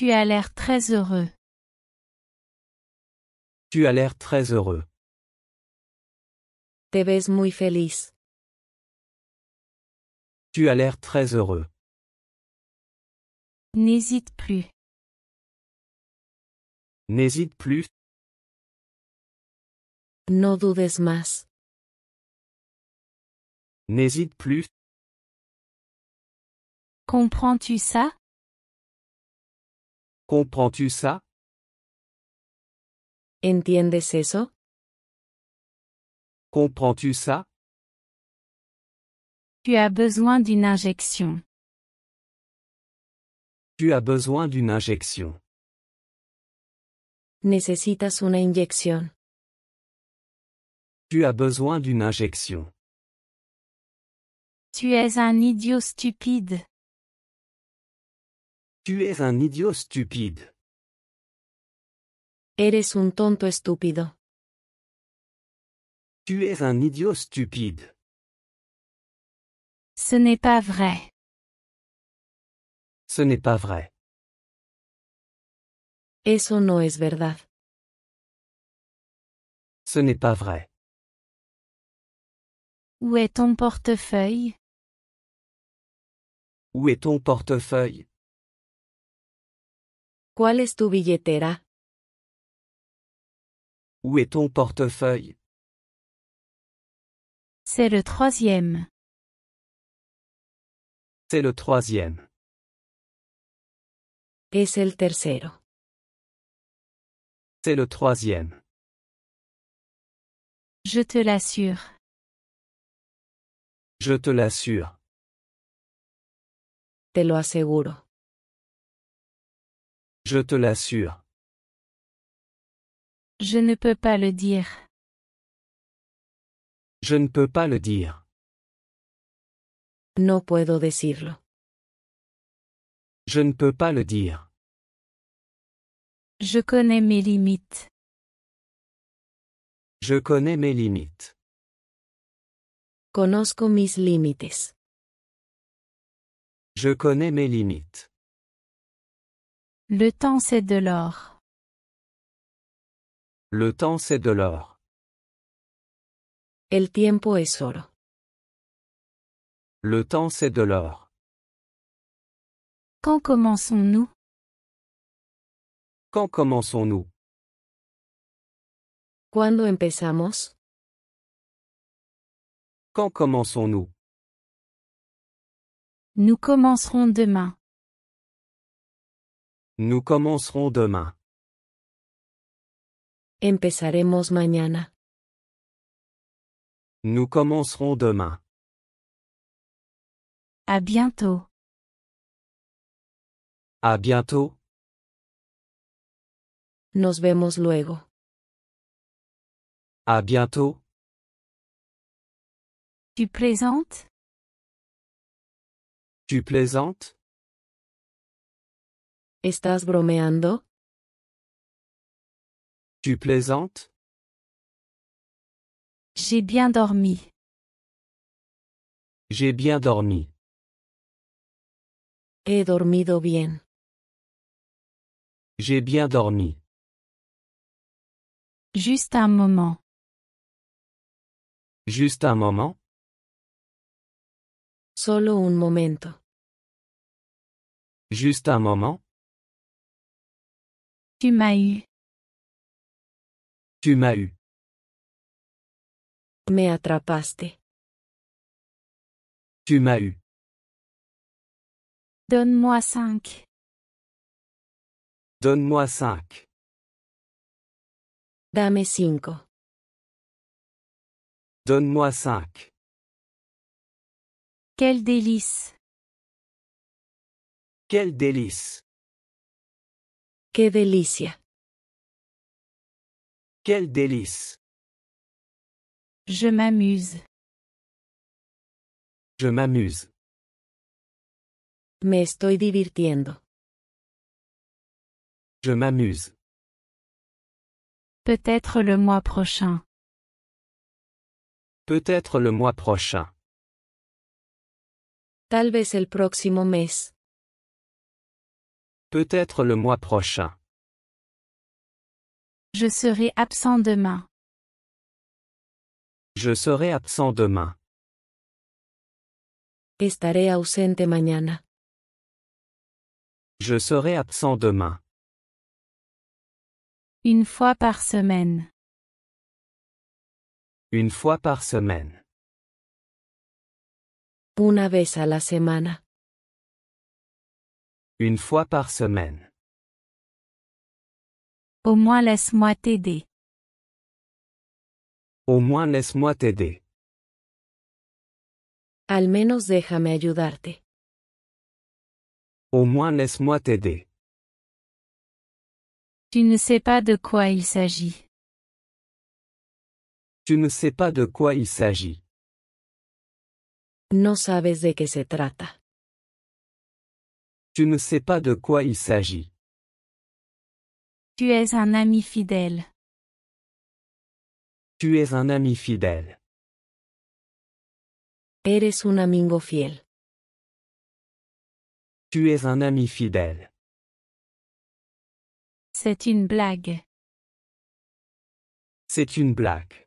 Tu as l'air très heureux. Tu as l'air très heureux. Te ves muy feliz. Tu as l'air très heureux. N'hésite plus. N'hésite plus. No dudes más. N'hésite plus. Comprends-tu ça? Comprends-tu ça? ¿Entiendes eso? Comprends-tu ça? Tu as besoin d'une injection. Tu as besoin d'une injection. Necesitas una inyección. Tu as besoin d'une injection. Tu es un idiot stupide. Tu es un idiot stupide. Eres un tonto estúpido. Tu es un idiot stupide. Ce n'est pas vrai. Ce n'est pas vrai. Eso no es verdad. Ce n'est pas vrai. Où est ton portefeuille? Où est ton portefeuille? ¿Cuál es tu billetera? Où est ton portefeuille? C'est le troisième. C'est le troisième. Es el tercero. C'est le troisième. Je te l'assure. Je te l'assure. Te lo aseguro. Je te l'assure. Je ne peux pas le dire. Je ne peux pas le dire. No puedo decirlo. Je ne peux pas le dire. Je connais mes limites. Je connais mes limites. Conozco mis límites. Je connais mes limites. Le temps c'est de l'or. Le temps c'est de l'or. El tiempo es oro. Le temps c'est de l'or. Quand commençons-nous? Quand commençons-nous? ¿Cuándo empezamos? Quand commençons-nous? Nous commencerons demain. Nous commencerons demain. Empezaremos mañana. Nous commencerons demain. À bientôt. À bientôt. Nos vemos luego. À bientôt. Tu plaisantes? Tu plaisantes? ¿Estás bromeando? Tu plaisantes? J'ai bien dormi. J'ai bien dormi. He dormido bien. J'ai bien dormi. Juste un moment. Juste un moment. Solo un momento. Juste un moment. Tu m'as eu. Tu m'as eu. Me atrapaste. Tu m'as eu. Donne-moi 5. Donne-moi 5. Dame 5. Donne-moi 5. Quel délice. Quel délice. ¡Qué delicia! Quel délice. Je m'amuse. Je m'amuse. Me estoy divirtiendo. Je m'amuse. Peut-être le mois prochain. Peut-être le mois prochain. Tal vez el próximo mes. Peut-être le mois prochain. Je serai absent demain. Je serai absent demain. Estaré ausente mañana. Je serai absent demain. Une fois par semaine. Une fois par semaine. Una vez a la semana. Une fois par semaine. Au moins laisse-moi t'aider. Au moins laisse-moi t'aider. Al menos déjame ayudarte. Au moins laisse-moi t'aider. Tu ne sais pas de quoi il s'agit. Tu ne sais pas de quoi il s'agit. No sabes de qué se trata. Tu ne sais pas de quoi il s'agit. Tu es un ami fidèle. Tu es un ami fidèle. Eres un amigo fiel. Tu es un ami fidèle. C'est une blague. C'est une blague.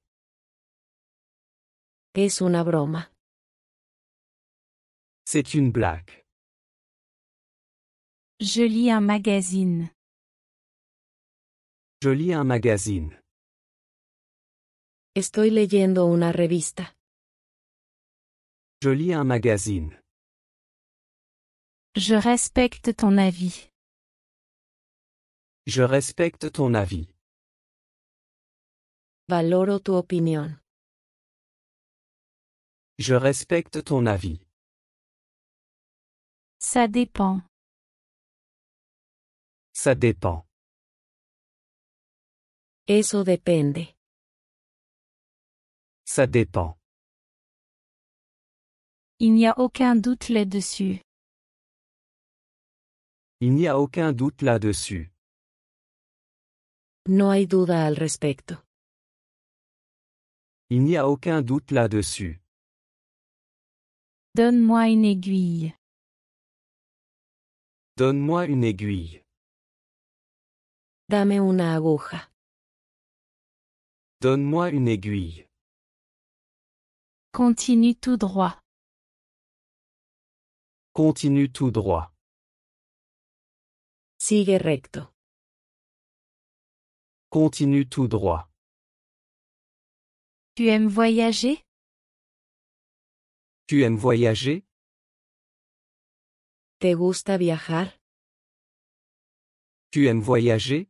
Es una broma. C'est une blague. Je lis un magazine. Je lis un magazine. Estoy leyendo una revista. Je lis un magazine. Je respecte ton avis. Je respecte ton avis. Valoro tu opinión. Je respecte ton avis. Ça dépend. Ça dépend. Eso depende. Ça dépend. Il n'y a aucun doute là-dessus. Il n'y a aucun doute là-dessus. No hay duda al respecto. Il n'y a aucun doute là-dessus. Donne-moi une aiguille. Donne-moi une aiguille. Dame una aguja. Donne-moi une aiguille. Continue tout droit. Continue tout droit. Sigue recto. Continue tout droit. Tu aimes voyager? Tu aimes voyager? ¿Te gusta viajar? Tu aimes voyager?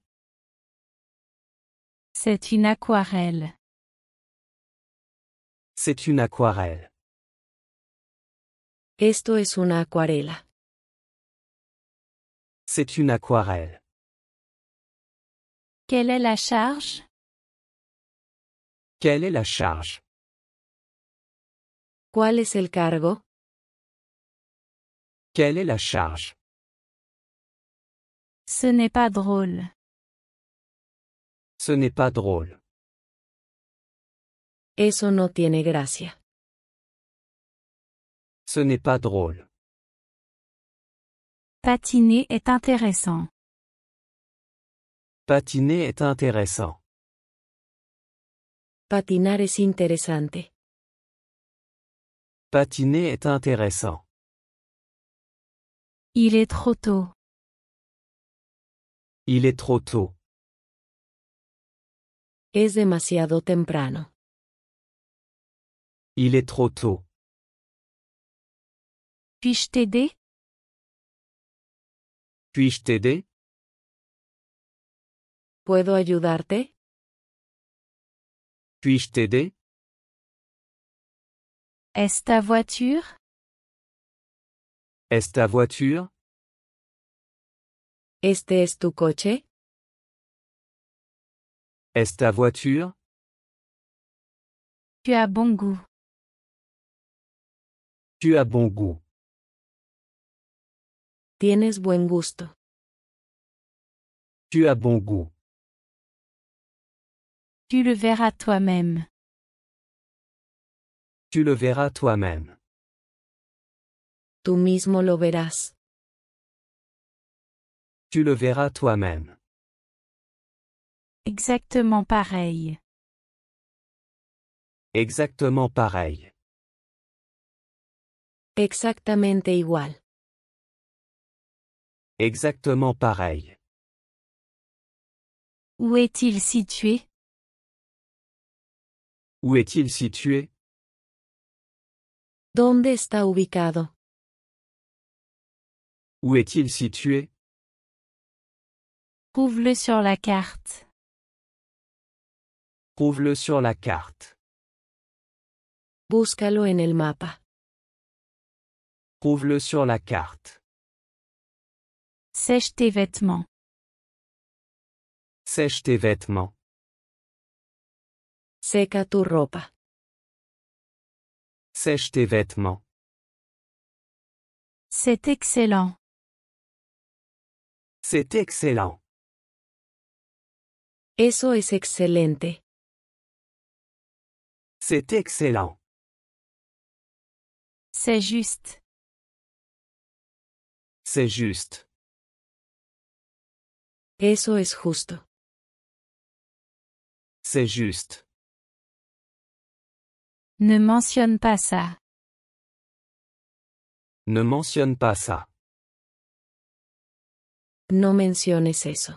C'est une aquarelle. C'est une aquarelle. Esto es una acuarela. C'est une aquarelle. Quelle est la charge? Quelle est la charge? ¿Cuál es el cargo? Quelle est la charge? Ce n'est pas drôle. Ce n'est pas drôle. Eso no tiene gracia. Ce n'est pas drôle. Patiner est intéressant. Patiner est intéressant. Patinar es interesante. Patiner est intéressant. Il est trop tôt. Il est trop tôt. Es demasiado temprano. Il est trop tôt. Puis-je t'aider? Puis-je t'aider? ¿Puedo ayudarte? Puis-je t'aider? Est-ce ta voiture? Est-ce ta voiture? ¿Este es tu coche? Est-ce ta voiture? Tu as bon goût. Tu as bon goût. Tienes buen gusto. Tu as bon goût. Tu le verras toi-même. Tu le verras toi-même. Tú mismo lo verás. Tu le verras toi-même. Exactement pareil. Exactement pareil. Exactamente igual. Exactement pareil. Où est-il situé? Où est-il situé? ¿Dónde está ubicado? Où est-il situé? Trouve-le sur la carte. Trouve-le sur la carte. Búscalo en el mapa. Trouve-le sur la carte. Sèche tes vêtements. Sèche tes vêtements. Seca tu ropa. Sèche tes vêtements. C'est excellent. C'est excellent. Eso es excelente. C'est excellent. C'est juste. C'est juste. Eso es justo. C'est juste. Ne mentionne pas ça. Ne mentionne pas ça. No menciones eso.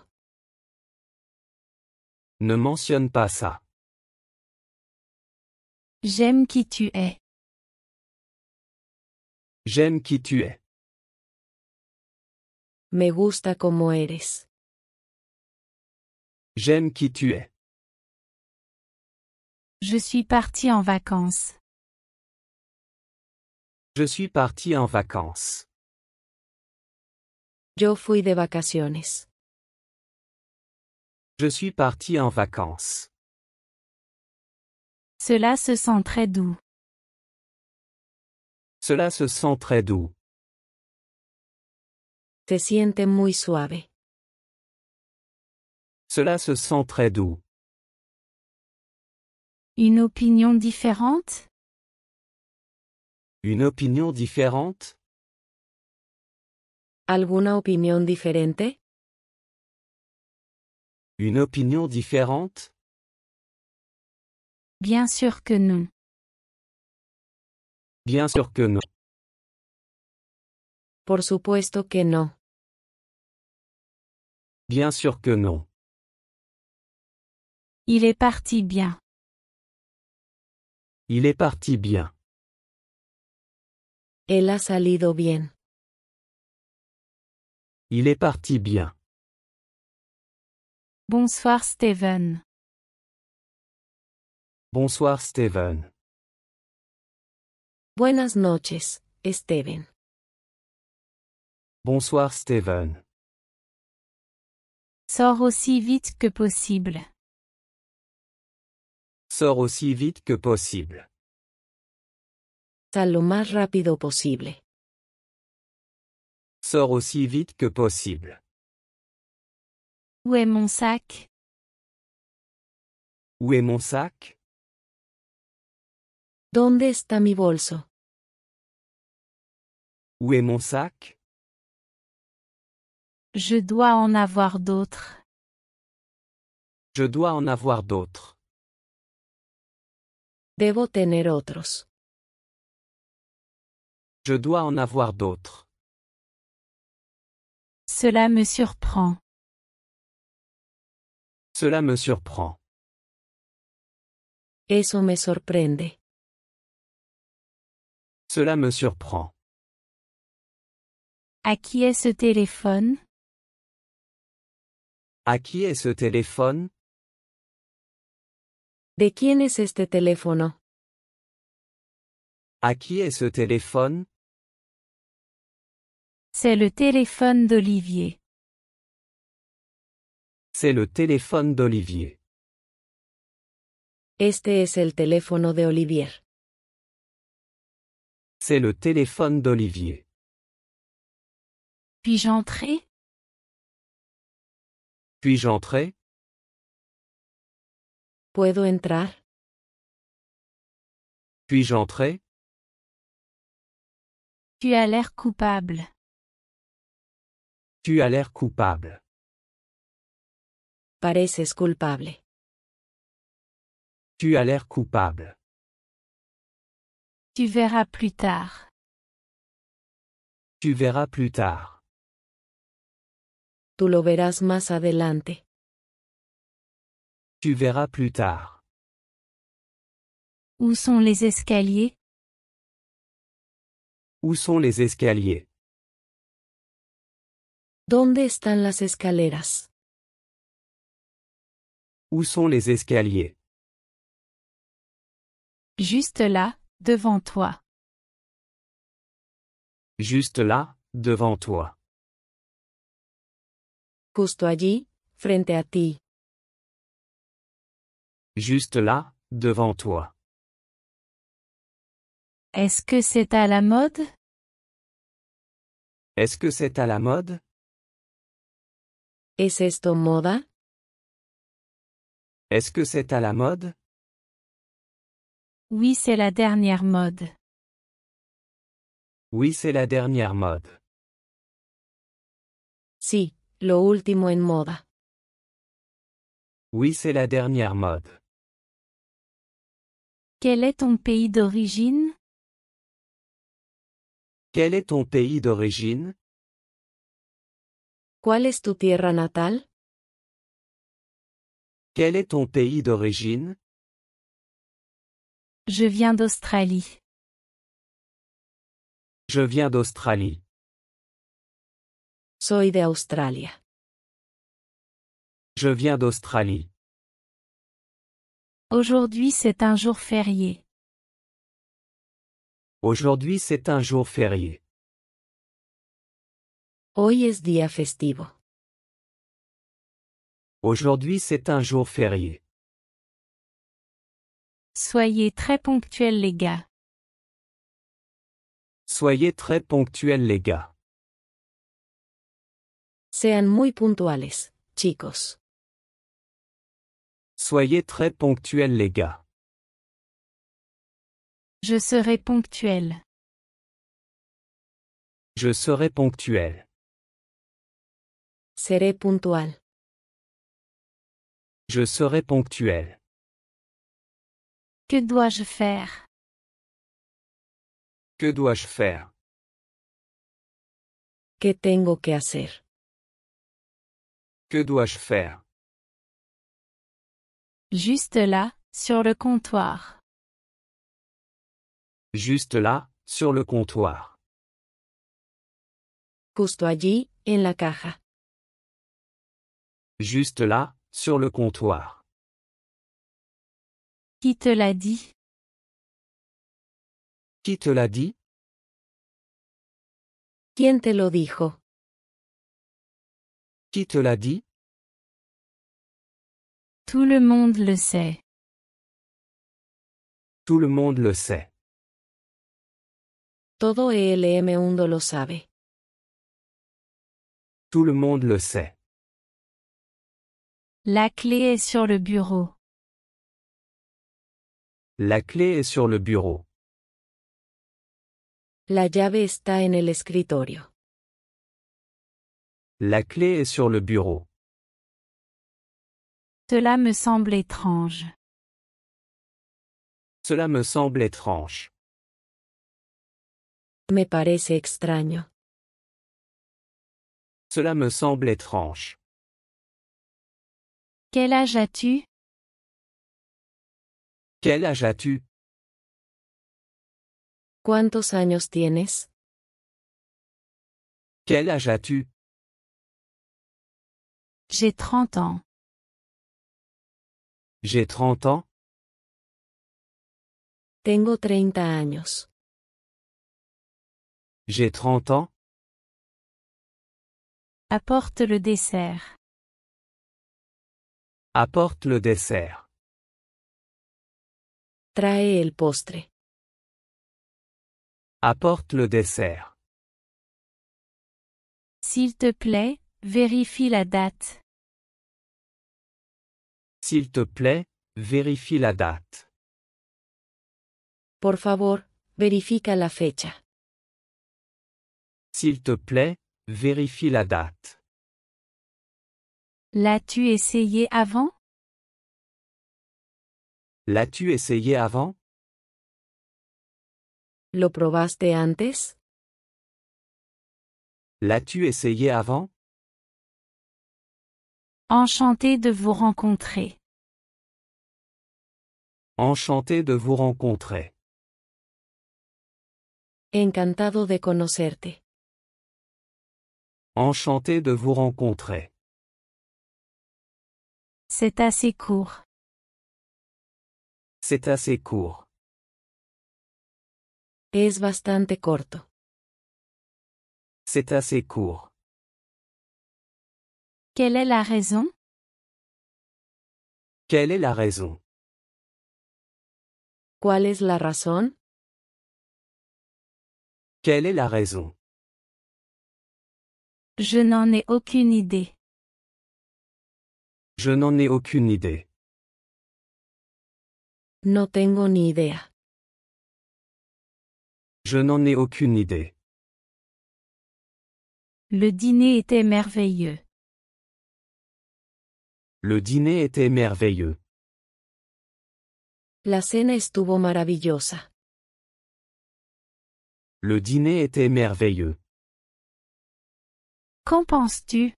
Ne mentionne pas ça. J'aime qui tu es. J'aime qui tu es. Me gusta como eres. J'aime qui tu es. Je suis parti en vacances. Je suis parti en vacances. Yo fui de vacaciones. Je suis parti en vacances. Cela se sent très doux. Cela se sent très doux. Se siente muy suave. Cela se sent très doux. Une opinion différente? Une opinion différente? ¿Alguna opinión diferente? Une opinion différente? Bien sûr que non. Bien sûr que non. Por supuesto que no. Bien sûr que non. Il est parti bien. Il est parti bien. Él ha salido bien. Il est parti bien. Bonsoir Steven. Bonsoir Steven. Buenas noches, Steven. Bonsoir Steven. Sors aussi vite que possible. Sors aussi vite que possible. Sal lo más rápido posible. Sors aussi vite que possible. Où est mon sac? Où est mon sac? ¿Dónde está mi bolso? Où est mon sac? Je dois en avoir d'autres. Je dois en avoir d'autres. Debo tener otros. Je dois en avoir d'autres. Cela me surprend. Cela me surprend. Eso me sorprende. Cela me surprend. À qui est ce téléphone? À qui est ce téléphone? ¿De quién es este teléfono? À qui est ce téléphone? C'est le téléphone d'Olivier. C'est le téléphone d'Olivier. Este es el teléfono de Olivier. C'est le téléphone d'Olivier. Puis-je entrer? Puis-je entrer? ¿Puedo entrar? Puis-je entrer? Tu as l'air coupable. Tu as l'air coupable. Pareces culpable. Tu as l'air coupable. Tu verras plus tard. Tu verras plus tard. Tú lo verás más adelante. Tu verras plus tard. Où sont les escaliers? Où sont les escaliers? ¿Dónde están las escaleras? Où sont les escaliers? Juste là, devant toi. Juste là, devant toi. Justo allí, frente a ti. Juste là, devant toi. Est-ce que c'est à la mode? Est-ce que c'est à la mode? ¿Es esto moda? Est-ce que c'est à la mode? Oui, c'est la dernière mode. Oui, c'est la dernière mode. Sí, lo último en moda. Oui, c'est la dernière mode. Quel est ton pays d'origine? Quel est ton pays d'origine? ¿Cuál es tu tierra natal? Quel est ton pays d'origine? Je viens d'Australie. Je viens d'Australie. Soy de Australia. Je viens d'Australie. Aujourd'hui c'est un jour férié. Aujourd'hui c'est un jour férié. Hoy es día festivo. Aujourd'hui c'est un jour férié. Soyez très ponctuels les gars. Soyez très ponctuels les gars. Sean muy puntuales, chicos. Soyez très ponctuels les gars. Je serai ponctuel. Je serai ponctuel. Seré puntual. Je serai ponctuel. Que dois-je faire? Que dois-je faire? ¿Qué tengo que hacer? Que dois-je faire? Juste là, sur le comptoir. Juste là, sur le comptoir. Justo allí, en la caja. Juste là, sur le comptoir. Qui te l'a dit? Qui te l'a dit? ¿Quién te lo dijo? Qui te l'a dit? Tout le monde le sait. Tout le monde le sait. Todo el mundo lo sabe. Tout le monde le sait. La clé est sur le bureau. La clé est sur le bureau. La llave está en el escritorio. La clé est sur le bureau. Cela me semble étrange. Cela me semble étrange. Me parece extraño. Cela me semble étrange. Quel âge as-tu? Quel âge as-tu? ¿Cuántos años tienes? Quel âge as-tu? J'ai 30 ans. J'ai 30 ans. Tengo 30 años. J'ai 30 ans. Apporte le dessert. Apporte le dessert. Trae el postre. Apporte le dessert. S'il te plaît, vérifie la date. S'il te plaît, vérifie la date. Por favor, verifica la fecha. S'il te plaît, Vérifie la date. L'as-tu essayé avant? L'as-tu essayé avant? ¿Lo probaste antes? L'as-tu essayé avant? Enchanté de vous rencontrer. Enchanté de vous rencontrer. Encantado de conocerte. Enchanté de vous rencontrer. C'est assez court. C'est assez court. Es bastante corto. C'est assez court. Quelle est la raison? Quelle est la raison? ¿Cuál es la razón? Quelle est la raison? Je n'en ai aucune idée. Je n'en ai aucune idée. No tengo ni idea. Je n'en ai aucune idée. Le dîner était merveilleux. Le dîner était merveilleux. La cena estuvo maravillosa. Le dîner était merveilleux. Qu'en penses-tu?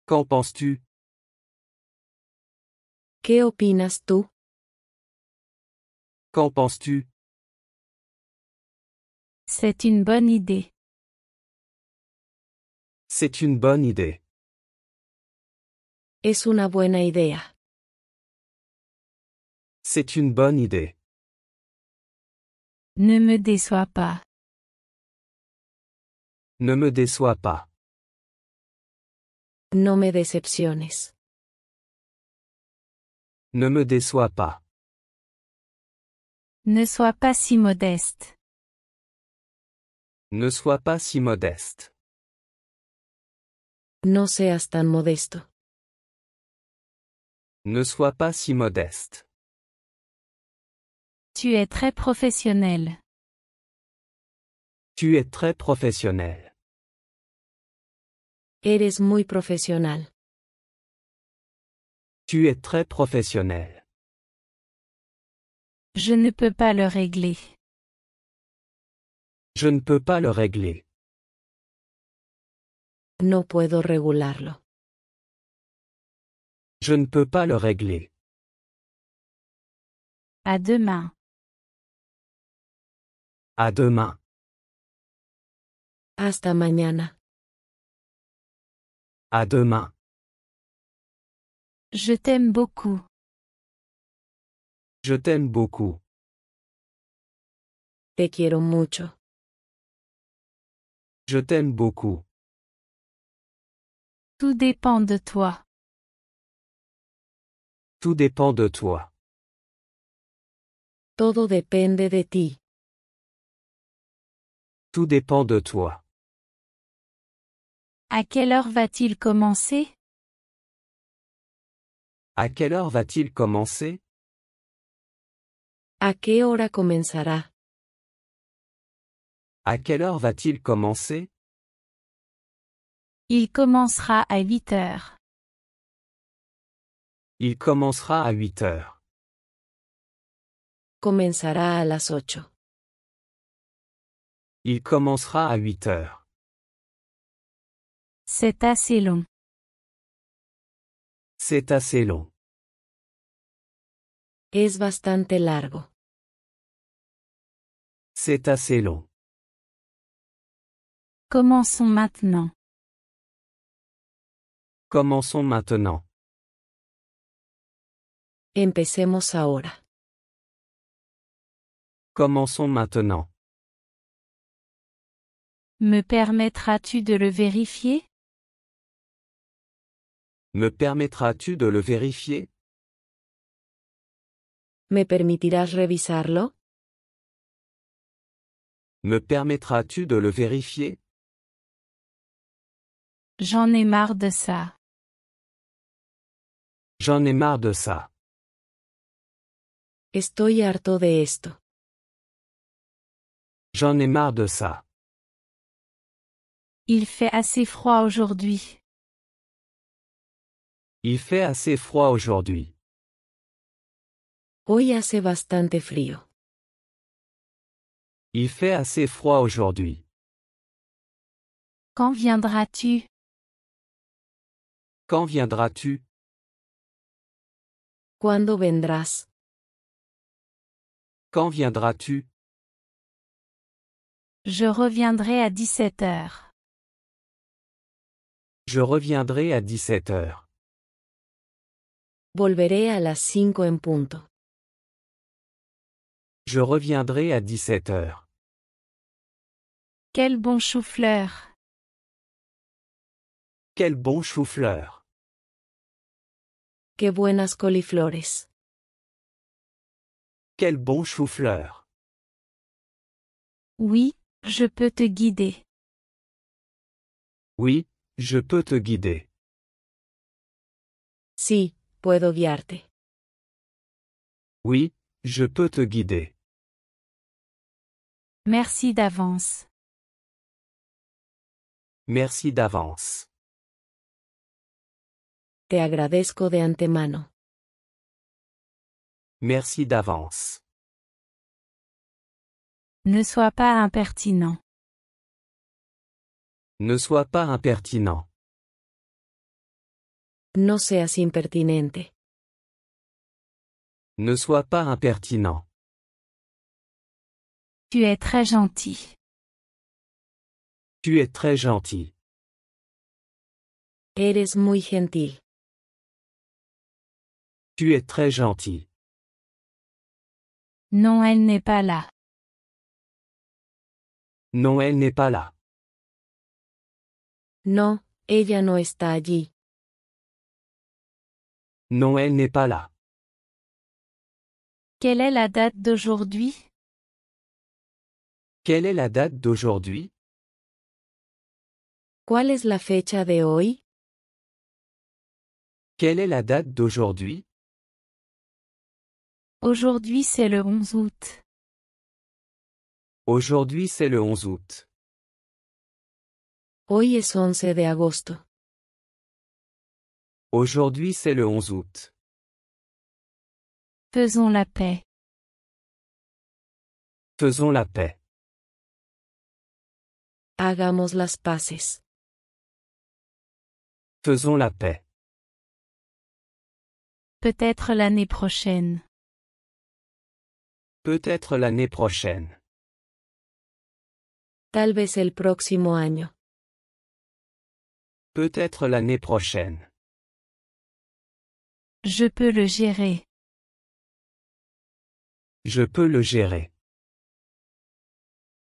Qu'en penses-tu? ¿Qué opinas tú? Qu'en penses-tu? C'est une bonne idée. C'est une bonne idée. Es una buena idea. C'est une bonne idée. Ne me déçois pas. Ne me déçois pas. No me decepciones. Ne me déçois pas. Ne sois pas si modeste. Ne sois pas si modeste. No seas tan modesto. Ne sois pas si modeste. Tu es très professionnel. Tu es très professionnel. Eres muy profesional. Tu es très professionnel. Je ne peux pas le régler. Je ne peux pas le régler. No puedo regularlo. Je ne peux pas le régler. À demain. À demain. Hasta mañana. À demain. Je t'aime beaucoup. Je t'aime beaucoup. Te quiero mucho. Je t'aime beaucoup. Tout dépend de toi. Tout dépend de toi. Todo depende de ti. Tout dépend de toi. À quelle heure va-t-il commencer? À quelle heure va-t-il commencer? ¿A qué hora comenzará? À quelle heure va-t-il commencer? Il commencera à 8 heures. Il commencera à 8 heures. Comenzará a las 8. Il commencera à 8 heures. C'est assez long. C'est assez long. Es bastante largo. C'est assez long. Commençons maintenant. Commençons maintenant. Empecemos ahora. Commençons maintenant. Me permettras-tu de le vérifier? Me permettras-tu de le vérifier? ¿Me permitirás revisarlo? Me permettras-tu de le vérifier? J'en ai marre de ça. J'en ai marre de ça. Estoy harto de esto. J'en ai marre de ça. Il fait assez froid aujourd'hui. Il fait assez froid aujourd'hui. Hoy hace bastante frío. Il fait assez froid aujourd'hui. Quand viendras-tu? Quand viendras-tu? ¿Cuándo vendrás? Quand viendras-tu? Je reviendrai à 17 heures. Je reviendrai à 17 heures. Volveré a las 5 en punto. Je reviendrai à 17 heures. Quel bon chou-fleur! Quel bon chou-fleur! Qué buenas coliflores. Quel bon chou-fleur! Oui, je peux te guider. Oui, je peux te guider. Sí, puedo guiarte. Oui, je peux te guider. Merci d'avance. Merci d'avance. Te agradezco de antemano. Merci d'avance. Ne sois pas impertinent. Ne sois pas impertinent. No seas impertinente. Ne sois pas impertinent. Tu es très gentil. Tu es très gentil. Eres muy gentil. Tu es très gentil. Non, elle n'est pas là. Non, elle n'est pas là. No, ella no está allí. Non, elle n'est pas là. Quelle est la date d'aujourd'hui? Quelle est la date d'aujourd'hui? ¿Cuál es la fecha de hoy? Quelle est la date d'aujourd'hui? Aujourd'hui c'est le 11 août. Aujourd'hui c'est le 11 août. Hoy es 11 de agosto. Aujourd'hui c'est le 11 août. Faisons la paix. Faisons la paix. Hagamos las paces. Faisons la paix. Peut-être l'année prochaine. Peut-être l'année prochaine. Tal vez el próximo año. Peut-être l'année prochaine. Je peux le gérer. Je peux le gérer.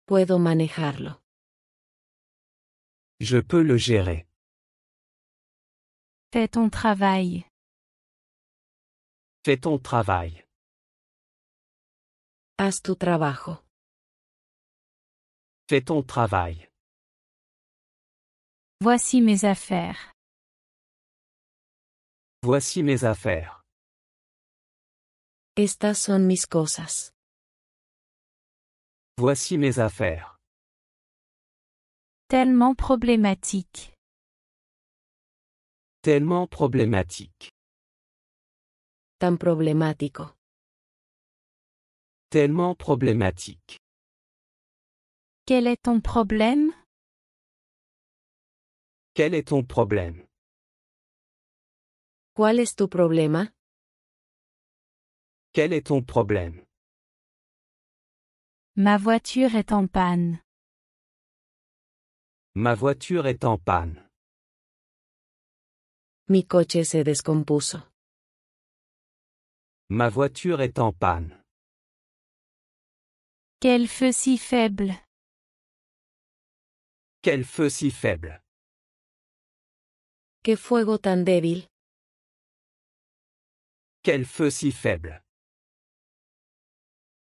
Puedo manejarlo. Je peux le gérer. Fais ton travail. Fais ton travail. Haz tu trabajo. Fais ton travail. Voici mes affaires. Voici mes affaires. Estas son mis cosas. Voici mes affaires. Tellement problématique. Tellement problématique. Tan problemático. Tellement problématique. Quel est ton problème? Quel est ton problème? ¿Cuál es tu problema? Quel est ton problème? Ma voiture est en panne. Ma voiture est en panne. Mi coche se descompuso. Ma voiture est en panne. Quel feu si faible. Quel feu si faible. ¿Qué fuego tan débil? Quel feu si faible.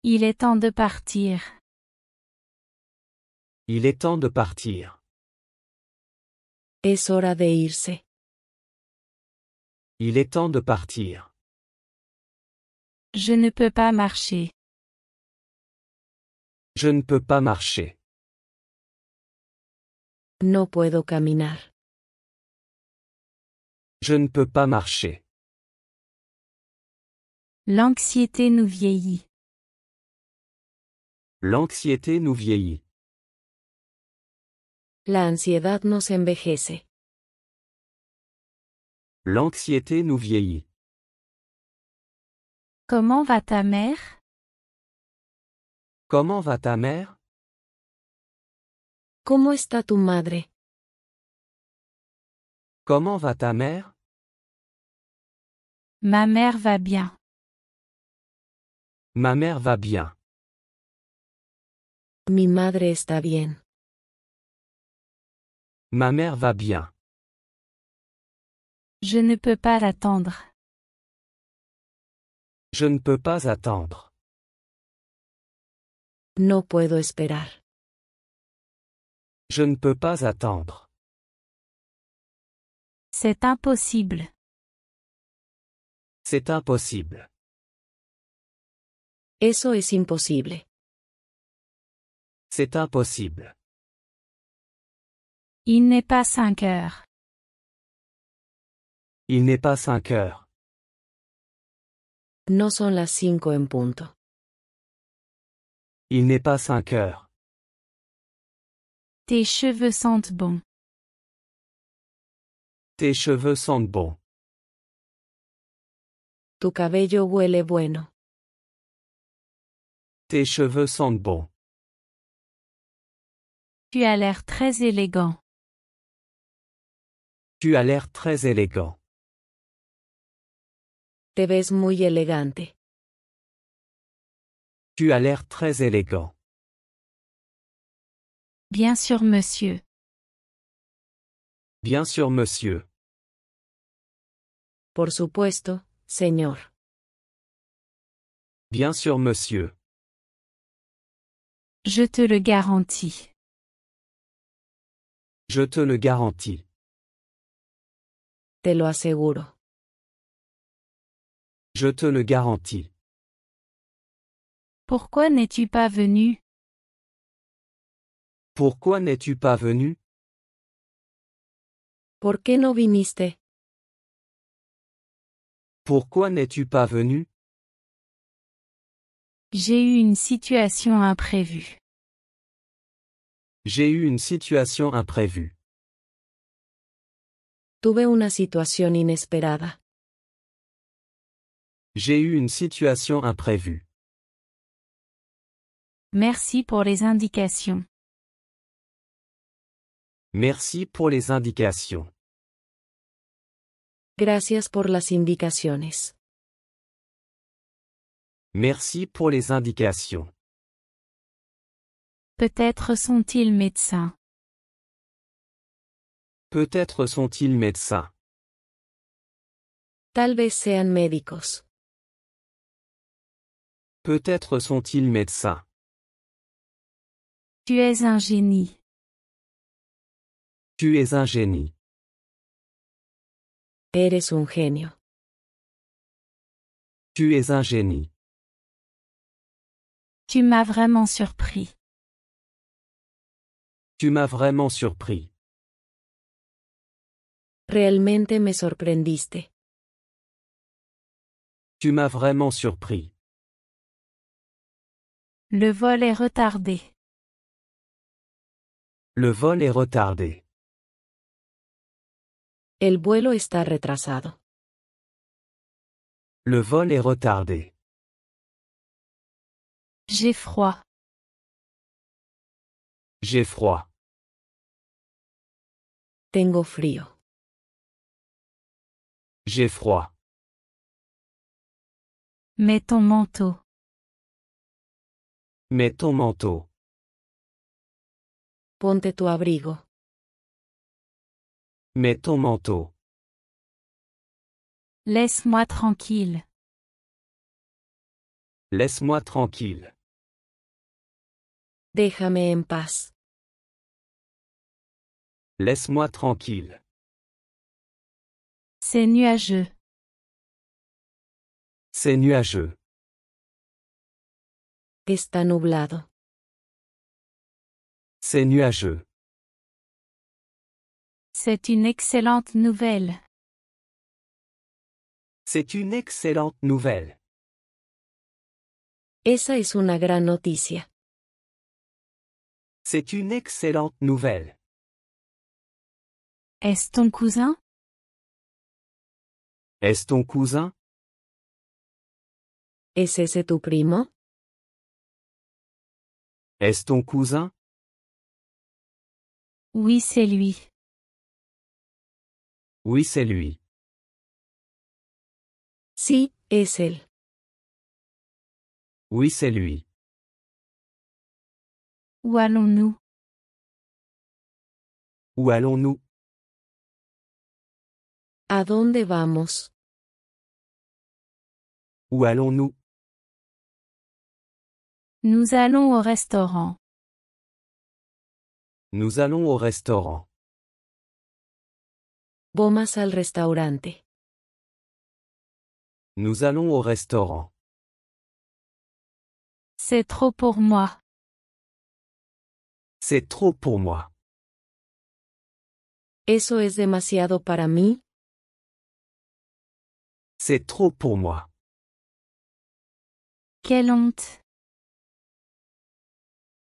Il est temps de partir. Il est temps de partir. Es hora de irse. Il est temps de partir. Je ne peux pas marcher. Je ne peux pas marcher. No puedo caminar. Je ne peux pas marcher. L'anxiété nous vieillit. L'anxiété nous vieillit. La ansiedad nos envejece. L'anxiété nous vieillit. Comment va ta mère? Comment va ta mère? ¿Cómo está tu madre? Comment va ta mère? Ma mère va bien. Ma mère va bien. Mi madre está bien. Ma mère va bien. Je ne peux pas l'attendre. Je ne peux pas attendre. No puedo esperar. Je ne peux pas attendre. C'est impossible. C'est impossible. Eso es imposible. C'est impossible. Il n'est pas 5 heures. Il n'est pas 5 heures. No son las 5 en punto. Il n'est pas 5 heures. Tes cheveux sentent bon. Tes cheveux sentent bon. Tu cabello huele bueno. Tes cheveux sentent bon. Tu as l'air très élégant. Tu as l'air très élégant. Te ves muy elegante. Tu as l'air très élégant. Bien sûr, monsieur. Bien sûr, monsieur. Por supuesto, señor. Bien sûr, monsieur. Je te le garantis. Je te le garantis. Te lo aseguro. Je te le garantis. Pourquoi n'es-tu pas venu? Pourquoi n'es-tu pas venu? ¿Por qué no viniste? Pourquoi n'es-tu pas venu? J'ai eu une situation imprévue. J'ai eu une situation imprévue. Tuve una situación inesperada. J'ai eu une situation imprévue. Merci pour les indications. Merci pour les indications. Gracias por las indicaciones. Merci pour les indications. Peut-être sont-ils médecins. Peut-être sont-ils médecins. Tal vez sean médicos. Peut-être sont-ils médecins. Tu es un génie. Tu es un génie. Eres un genio. Tu es un génie. Tu m'as vraiment surpris. Tu m'as vraiment surpris. Realmente me sorprendiste. Tu m'as vraiment surpris. Le vol est retardé. Le vol est retardé. El vuelo está retrasado. Le vol est retardé. J'ai froid. J'ai froid. Tengo frío. J'ai froid. Mets ton manteau. Mets ton manteau. Ponte tu abrigo. Mets ton manteau. Laisse-moi tranquille. Laisse-moi tranquille. Déjame en paz. Laisse-moi tranquille. C'est nuageux. C'est nuageux. Está nublado. C'est nuageux. C'est une excellente nouvelle. C'est une excellente nouvelle. Esa es una gran noticia. C'est une excellente nouvelle. Est-ce ton cousin? Est-ce ton cousin? ¿Es ese tu primo? Est-ce ton cousin? Oui, c'est lui. Oui, c'est lui. Sí, es él. Oui, c'est lui. Où allons-nous? Où allons-nous? ¿A dónde vamos? Où allons-nous? Nous allons au restaurant. Nous allons au restaurant. Vamos al restaurante. Nous allons au restaurant. C'est trop pour moi. C'est trop pour moi. ¿Eso es demasiado para mí? C'est trop pour moi. Quelle honte.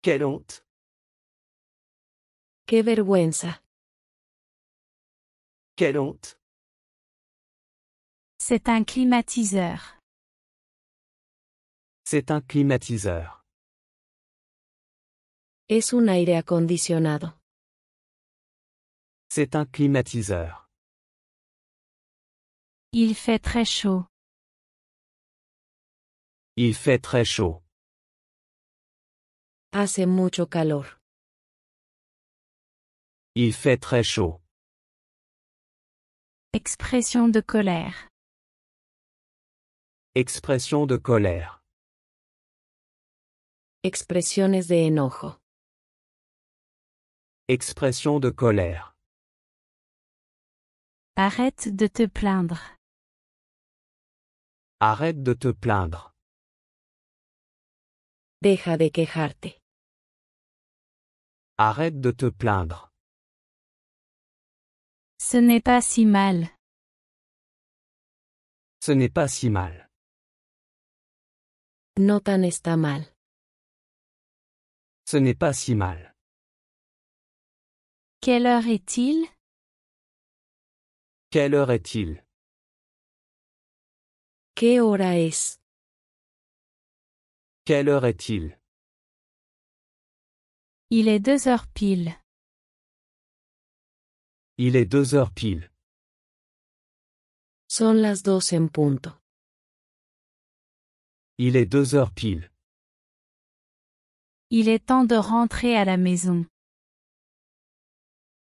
Quelle honte. ¡Qué vergüenza! Quelle honte. C'est un climatiseur. C'est un climatiseur. Es un aire acondicionado. C'est un climatiseur. Il fait très chaud. Il fait très chaud. Hace mucho calor. Il fait très chaud. Expression de colère. Expression de colère. Expresiones de enojo. Expression de colère. Arrête de te plaindre. Arrête de te plaindre. Deja de quejarte. Arrête de te plaindre. Ce n'est pas si mal. Ce n'est pas si mal. No tan está mal. Ce n'est pas si mal. Quelle heure est-il? Quelle heure est-il? ¿Qué hora es? Quelle heure est-il? Il est 2 heures pile. Il est 2 heures pile. Son las 2 en punto. Il est 2 heures pile. Il est temps de rentrer à la maison.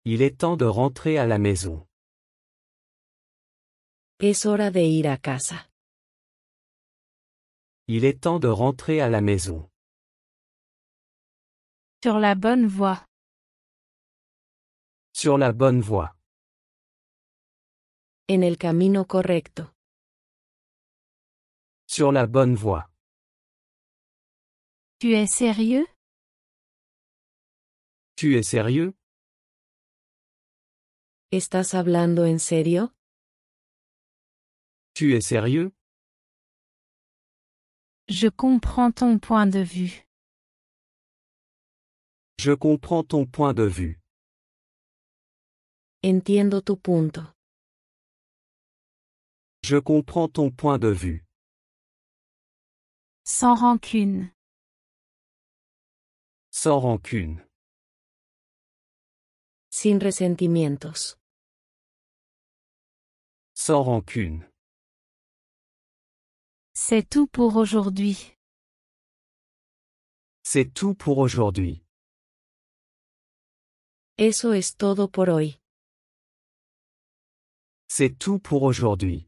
Il est temps de rentrer à la maison. Es hora de ir a casa. Il est temps de rentrer à la maison. Sur la bonne voie. Sur la bonne voie. En el camino correcto. Sur la bonne voie. Tu es sérieux? Tu es sérieux? ¿Estás hablando en serio? Tu es sérieux? Je comprends ton point de vue. Je comprends ton point de vue. Entiendo tu punto. Je comprends ton point de vue. Sans rancune. Sans rancune. Sin resentimientos. Sans rancune. C'est tout pour aujourd'hui. C'est tout pour aujourd'hui. Eso es todo por hoy. C'est tout pour aujourd'hui.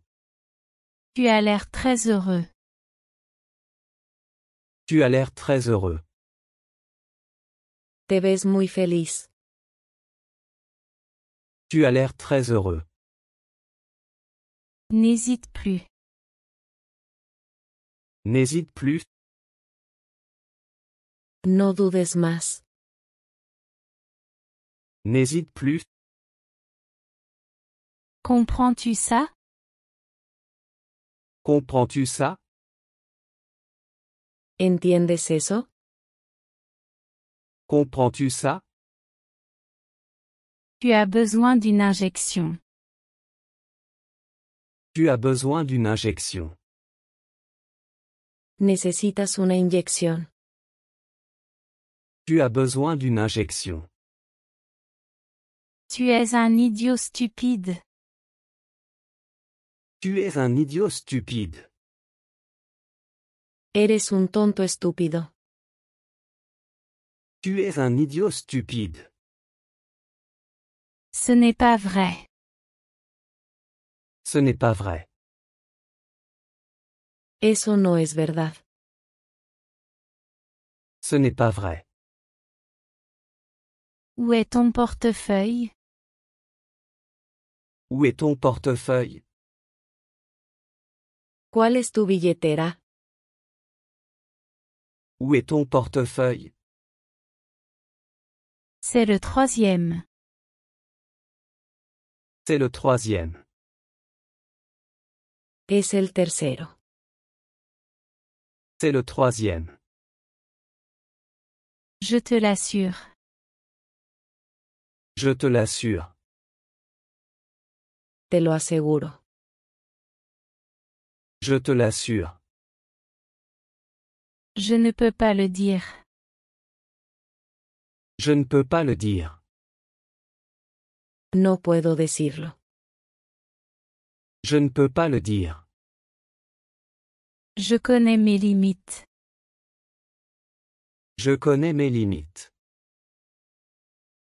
Tu as l'air très heureux. Tu as l'air très heureux. Te ves muy feliz. Tu as l'air très heureux. N'hésite plus. N'hésite plus. No dudes más. N'hésite plus. Comprends-tu ça? Comprends-tu ça? ¿Entiendes eso? Comprends-tu ça? Tu as besoin d'une injection. Tu as besoin d'une injection. Necesitas una inyección. Tu as besoin d'une injection. Tu es un idiot stupide. Tu es un idiot stupide. Eres un tonto estúpido. Tu es un idiot stupide. Ce n'est pas vrai. Ce n'est pas vrai. Eso no es verdad. Ce n'est pas vrai. Où est ton portefeuille? Où est ton portefeuille? ¿Cuál es tu billetera? Où est ton portefeuille? C'est le troisième. C'est le troisième. Es el tercero. C'est le troisième. Je te l'assure. Je te l'assure. Te lo aseguro. Je te l'assure. Je ne peux pas le dire. Je ne peux pas le dire. No puedo decirlo. Je ne peux pas le dire. Je connais mes limites. Je connais mes limites.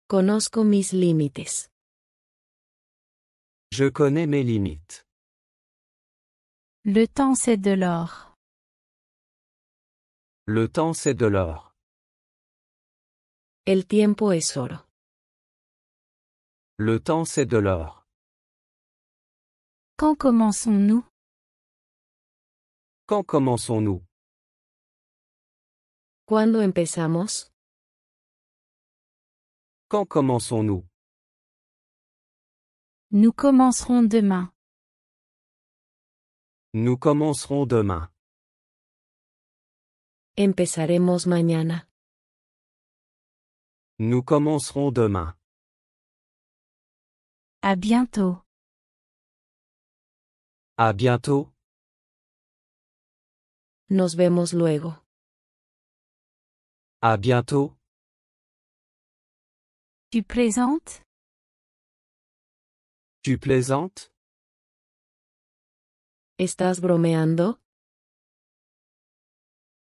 Conozco mis límites. Je connais mes limites. Le temps c'est de l'or. Le temps c'est de l'or. El tiempo es oro. Le temps c'est de l'or. Quand commençons-nous? Quand commençons-nous? ¿Cuándo empezamos? Quand commençons-nous? Nous commencerons demain. Nous commencerons demain. Empezaremos mañana. Nous commencerons demain. À bientôt. À bientôt. Nos vemos luego. À bientôt. Tu plaisantes? Tu plaisantes? ¿Estás bromeando?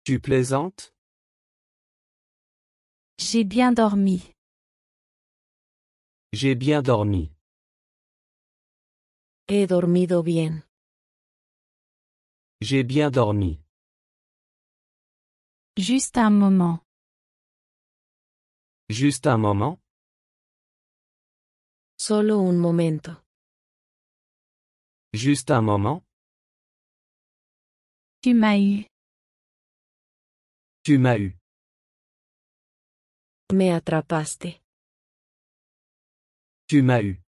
Tu plaisantes? J'ai bien dormi. J'ai bien dormi. He dormido bien. J'ai bien dormi. Juste un moment. Juste un moment. Solo un momento. Juste un moment. Tu m'as eu. Tu m'as eu. Me atrapaste. Tu m'as eu.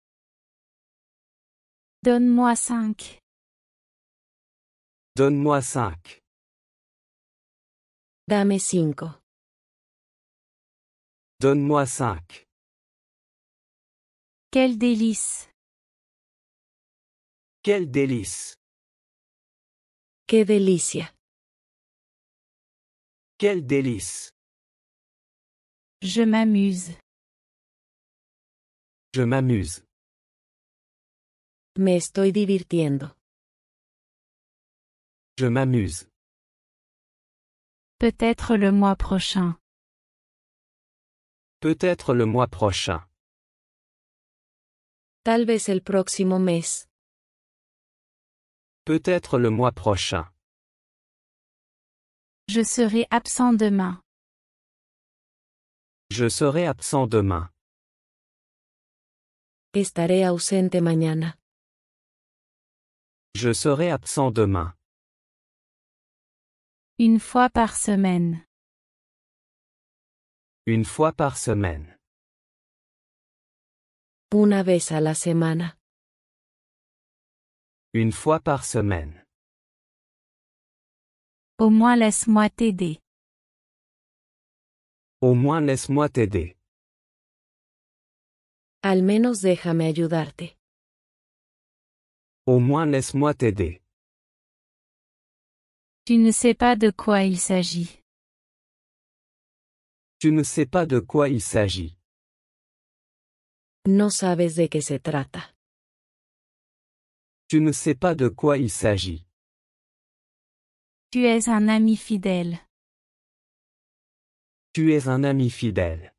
Donne-moi 5. Donne-moi 5. Dame 5. Donne-moi 5. Quel délice. Quel délice. ¡Qué delicia! Quel délice. Je m'amuse. Je m'amuse. Me estoy divirtiendo. Je m'amuse. Peut-être le mois prochain. Peut-être le mois prochain. Tal vez el próximo mes. Peut-être le mois prochain. Je serai absent demain. Je serai absent demain. Estaré ausente mañana. Je serai absent demain. Une fois par semaine. Une fois par semaine. Una vez a la semana. Une fois par semaine. Au moins laisse-moi t'aider. Au moins laisse-moi t'aider. Al menos déjame ayudarte. Au moins laisse-moi t'aider. Tu ne sais pas de quoi il s'agit. Tu ne sais pas de quoi il s'agit. No sabes de qué se trata. Tu ne sais pas de quoi il s'agit. Tu es un ami fidèle. Tu es un ami fidèle.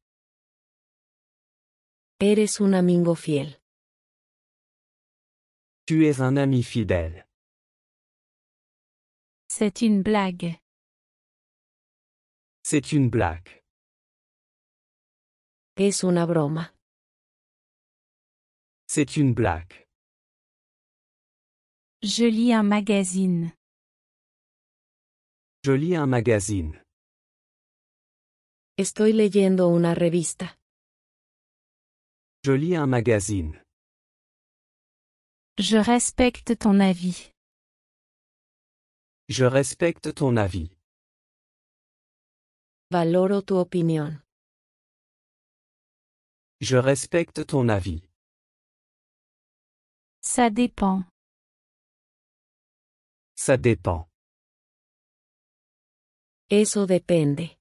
Eres un amigo fiel. Tu es un ami fidèle. C'est une blague. C'est une blague. Es una broma. C'est une blague. Je lis un magazine. Je lis un magazine. Estoy leyendo una revista. Je lis un magazine. Je respecte ton avis. Je respecte ton avis. Valoro tu opinión. Je respecte ton avis. Ça dépend. Ça dépend. Eso depende.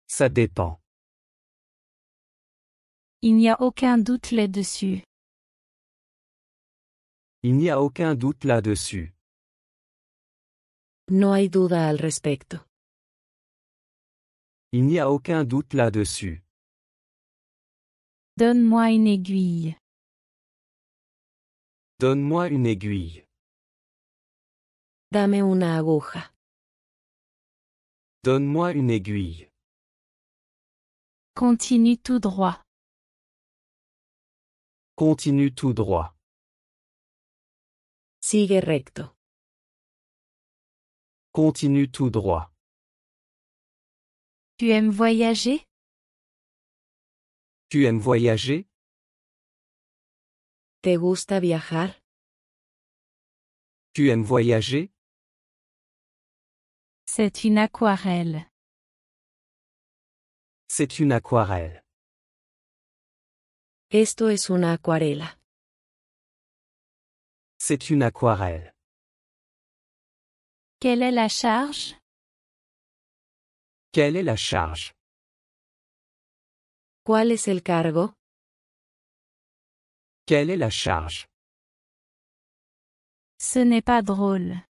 Ça dépend. Il n'y a aucun doute là-dessus. Il n'y a aucun doute là-dessus. No hay duda al respecto. Il n'y a aucun doute là-dessus. Donne-moi une aiguille. Donne-moi une aiguille. Dame una aguja. Donne-moi une aiguille. Continue tout droit. Continue tout droit. Sigue recto. Continue tout droit. Tu aimes voyager? Tu aimes voyager? ¿Te gusta viajar? Tu aimes voyager? C'est une aquarelle. C'est une aquarelle. Esto es una acuarela. C'est une aquarelle. Quelle est la charge? Quelle est la charge? ¿Cuál es el cargo? Quelle est la charge? Ce n'est pas drôle.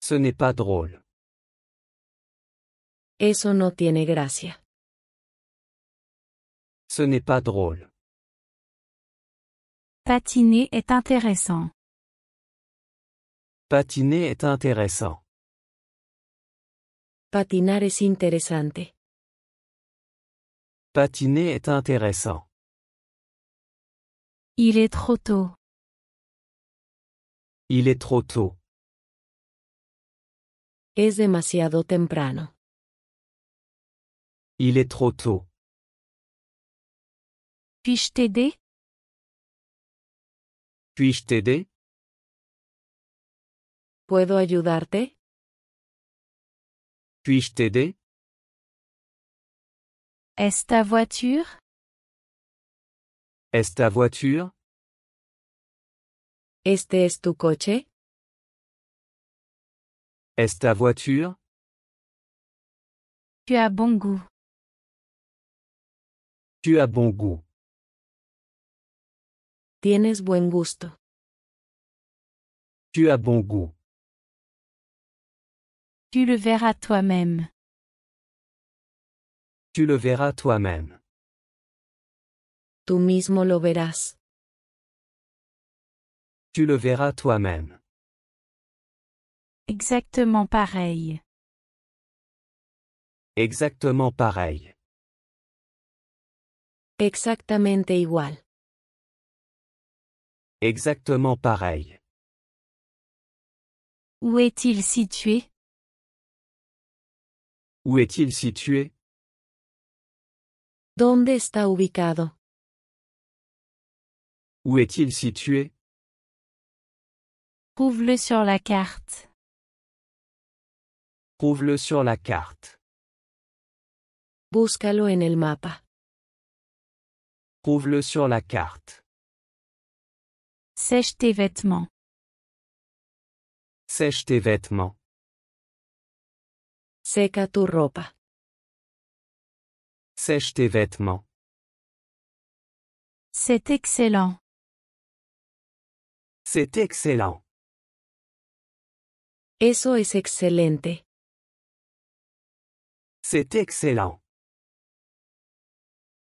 Ce n'est pas drôle. Eso no tiene gracia. Ce n'est pas drôle. Patiner est intéressant. Patiner est intéressant. Patinar es interesante. Patiner est intéressant. Il est trop tôt. Il est trop tôt. Es demasiado temprano. Il est trop tôt. Puis-je t'aider? Puis-je t'aider? ¿Puedo ayudarte? Puis-je t'aider? Est-ce ta voiture? Est-ce ta voiture? ¿Este es tu coche? Est-ce ta voiture? Tu as bon goût. Tu as bon goût. Tienes buen gusto. Tu as bon goût. Tu le verras toi-même. Tu le verras toi-même. Tú mismo lo verás. Tu le verras toi-même. Exactement pareil. Exactement pareil. Exactamente igual. Exactement pareil. Où est-il situé? Où est-il situé? ¿Dónde está ubicado? Où est-il situé? Trouve-le sur la carte. Trouve-le sur la carte. Búscalo en el mapa. Trouve-le sur la carte. Sèche tes vêtements. Sèche tes vêtements. Seca tu ropa. Sèche tes vêtements. C'est excellent. C'est excellent. Eso es excelente. C'est excellent.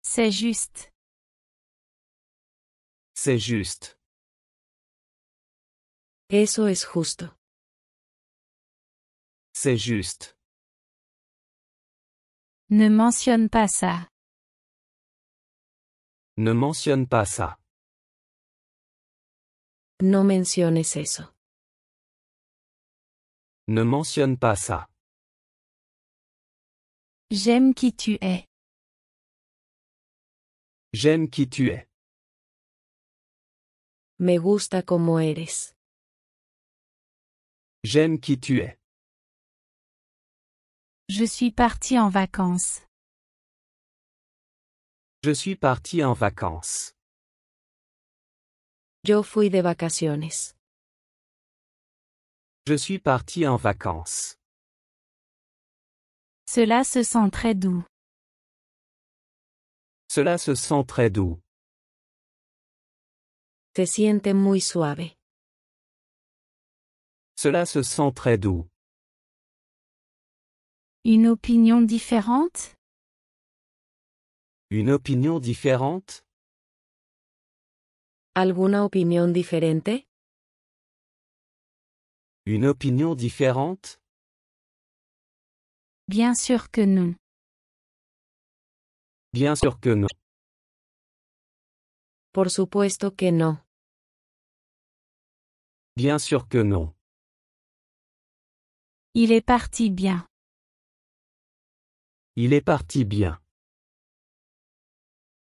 C'est juste. C'est juste. Eso es justo. C'est juste. Ne mentionne pas ça. Ne mentionne pas ça. No menciones eso. Ne mentionne pas ça. J'aime qui tu es. J'aime qui tu es. Me gusta como eres. J'aime qui tu es. Je suis parti en vacances. Je suis parti en vacances. Yo fui de vacaciones. Je suis parti en vacances. Cela se sent très doux. Cela se sent très doux. Se siente muy suave. Cela se sent très doux. Une opinion différente? Une opinion différente? ¿Alguna opinión diferente? Une opinion différente? Bien sûr que non. Bien sûr que non. Por supuesto que no. Bien sûr que non. Il est parti bien. Il est parti bien.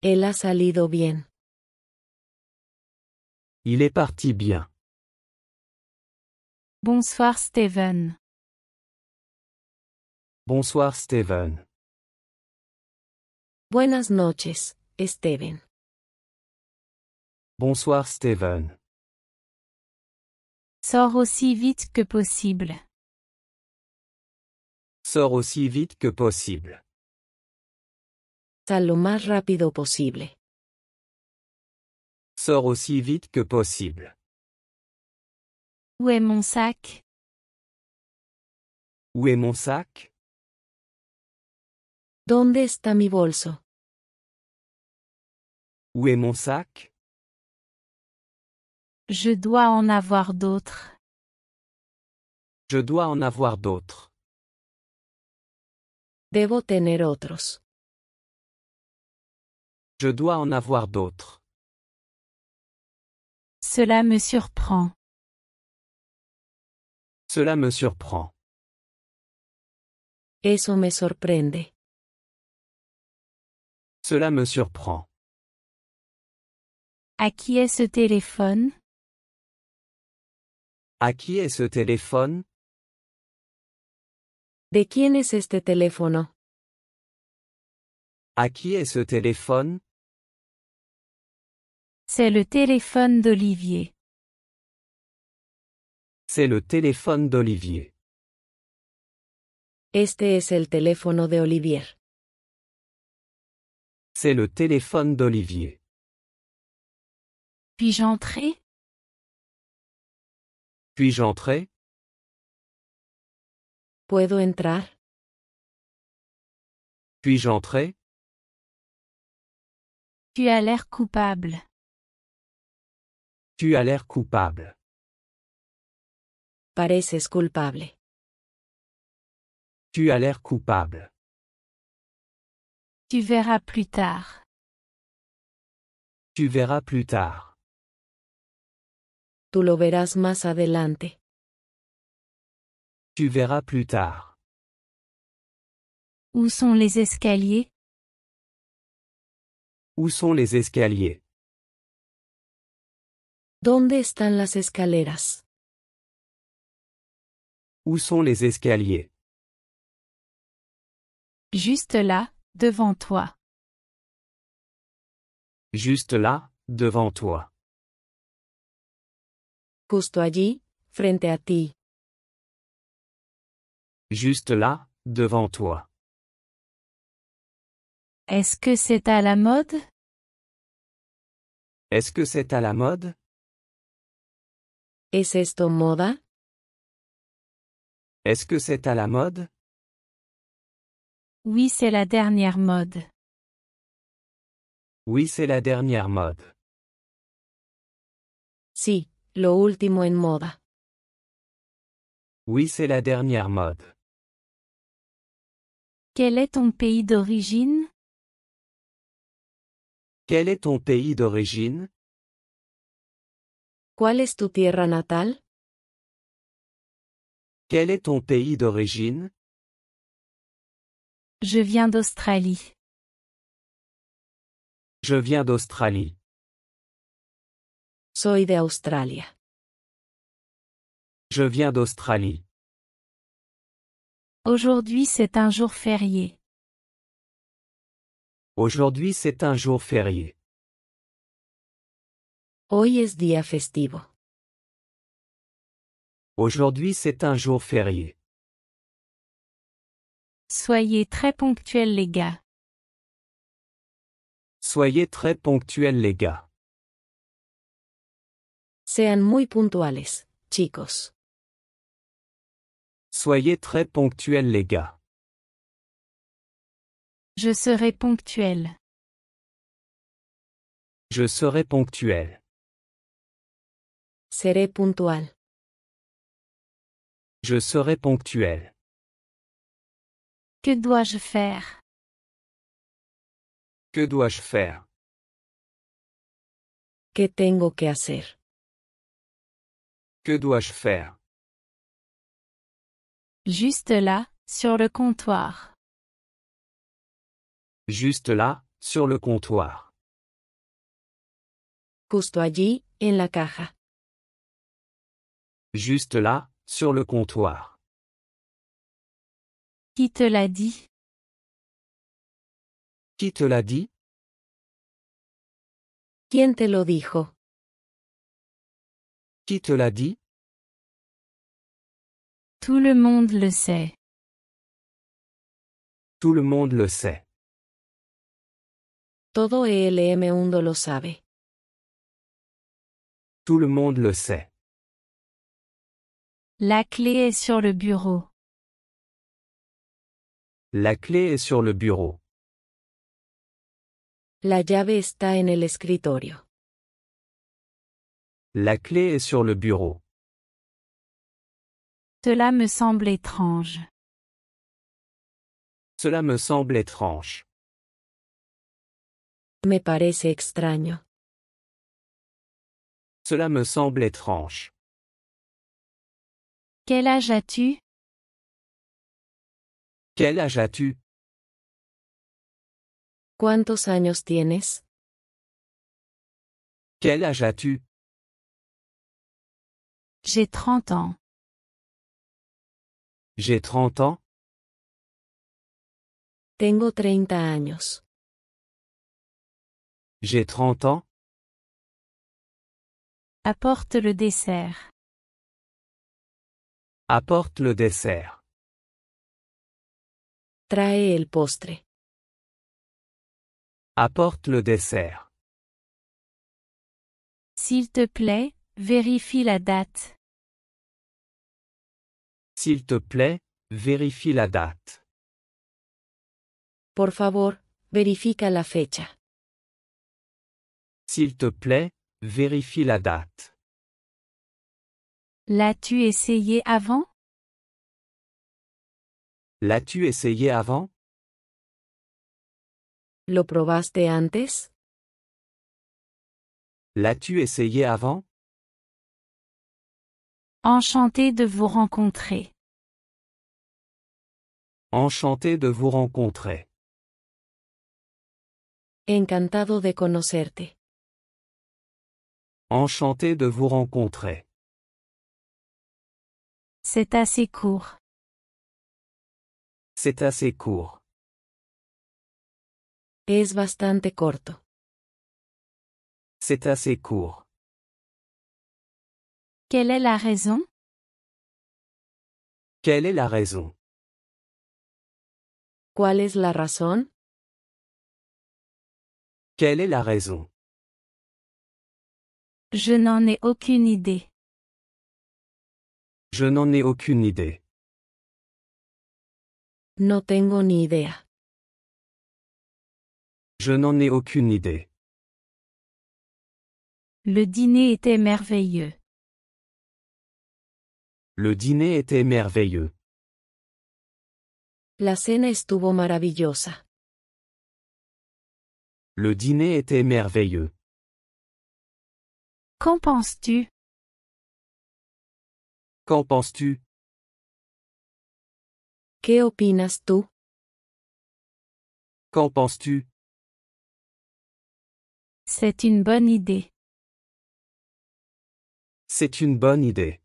Él ha salido bien. Il est parti bien. Bonsoir Steven. Bonsoir Steven. Buenas noches, Steven. Bonsoir Steven. Sors aussi vite que possible. Sors aussi vite que possible. Sal lo más rápido posible. Sors aussi vite que possible. Où est mon sac? Où est mon sac? ¿Dónde está mi bolso? Où est mon sac? Je dois en avoir d'autres. Je dois en avoir d'autres. Debo tener otros. Je dois en avoir d'autres. Cela me surprend. Cela me surprend. Eso me sorprende. Cela me surprend. À qui est ce téléphone? À qui est ce téléphone? ¿De quién es este teléfono? À qui est ce téléphone? C'est le téléphone d'Olivier. C'est le téléphone d'Olivier. Este es el teléfono de Olivier. C'est le téléphone d'Olivier. Puis-je entrer? Puis-je entrer? ¿Puedo entrar? Puis-je entrer? Tu as l'air coupable. Tu as l'air coupable. Pareces culpable. Tu as l'air coupable. Tu verras plus tard. Tu verras plus tard. Tú lo verás más adelante. Tu verras plus tard. Où sont les escaliers? Où sont les escaliers? ¿Dónde están las escaleras? Où sont les escaliers? Juste là, devant toi. Juste là, devant toi. Justo allí, frente a ti. Juste là, devant toi. Est-ce que c'est à la mode? Est-ce que c'est à la mode? ¿Es esto moda? Est-ce que c'est à la mode? Oui, c'est la dernière mode. Oui, c'est la dernière mode. Sí, lo último en moda. Oui, c'est la dernière mode. Quel est ton pays d'origine? Quel est ton pays d'origine? ¿Cuál es tu tierra natal? Quel est ton pays d'origine? Je viens d'Australie. Je viens d'Australie. Soy de Australia. Je viens d'Australie. Aujourd'hui c'est un jour férié. Aujourd'hui c'est un jour férié. Hoy es día festivo. Aujourd'hui c'est un jour férié. Soyez très ponctuels les gars. Soyez très ponctuels les gars. Sean muy puntuales, chicos. Soyez très ponctuels les gars. Je serai ponctuel. Je serai ponctuel. Seré puntual. Je serai ponctuel. Que dois-je faire? Que dois-je faire? ¿Qué tengo que hacer? Que dois-je faire? Juste là, sur le comptoir. Juste là, sur le comptoir. Justo allí, en la caja. Juste là, sur le comptoir. Qui te l'a dit? Qui te l'a dit? ¿Quién te lo dijo? Qui te l'a dit? Tout le monde le sait. Tout le monde le sait. Todo el mundo lo sabe. Tout le monde le sait. La clé est sur le bureau. La clé est sur le bureau. La llave está en el escritorio. La clé est sur le bureau. Cela me semble étrange. Cela me semble étrange. Me parece extraño. Cela me semble étrange. Quel âge as-tu? Quel âge as-tu? ¿Cuántos años tienes? Quel âge as-tu? J'ai 30 ans. J'ai 30 ans. Tengo 30 años. J'ai 30 ans. Apporte le dessert. Apporte le dessert. Trae el postre. Apporte le dessert. S'il te plaît, vérifie la date. S'il te plaît, vérifie la date. Por favor, verifica la fecha. S'il te plaît, vérifie la date. L'as-tu essayé avant? L'as-tu essayé avant? ¿Lo probaste antes? L'as-tu essayé avant? Enchanté de vous rencontrer. Enchanté de vous rencontrer. Encantado de conocerte. Enchanté de vous rencontrer. C'est assez court. C'est assez court. Es bastante corto. C'est assez court. Quelle est la raison? Quelle est la raison? ¿Cuál es la razón? Quelle est la raison? Je n'en ai aucune idée. Je n'en ai aucune idée. No tengo ni idea. Je n'en ai aucune idée. Le dîner était merveilleux. Le dîner était merveilleux. La cena estuvo maravillosa. Le dîner était merveilleux. Qu'en penses-tu? Qu'en penses-tu? ¿Qué opinas tú? Qu'en penses-tu? C'est une bonne idée. C'est une bonne idée.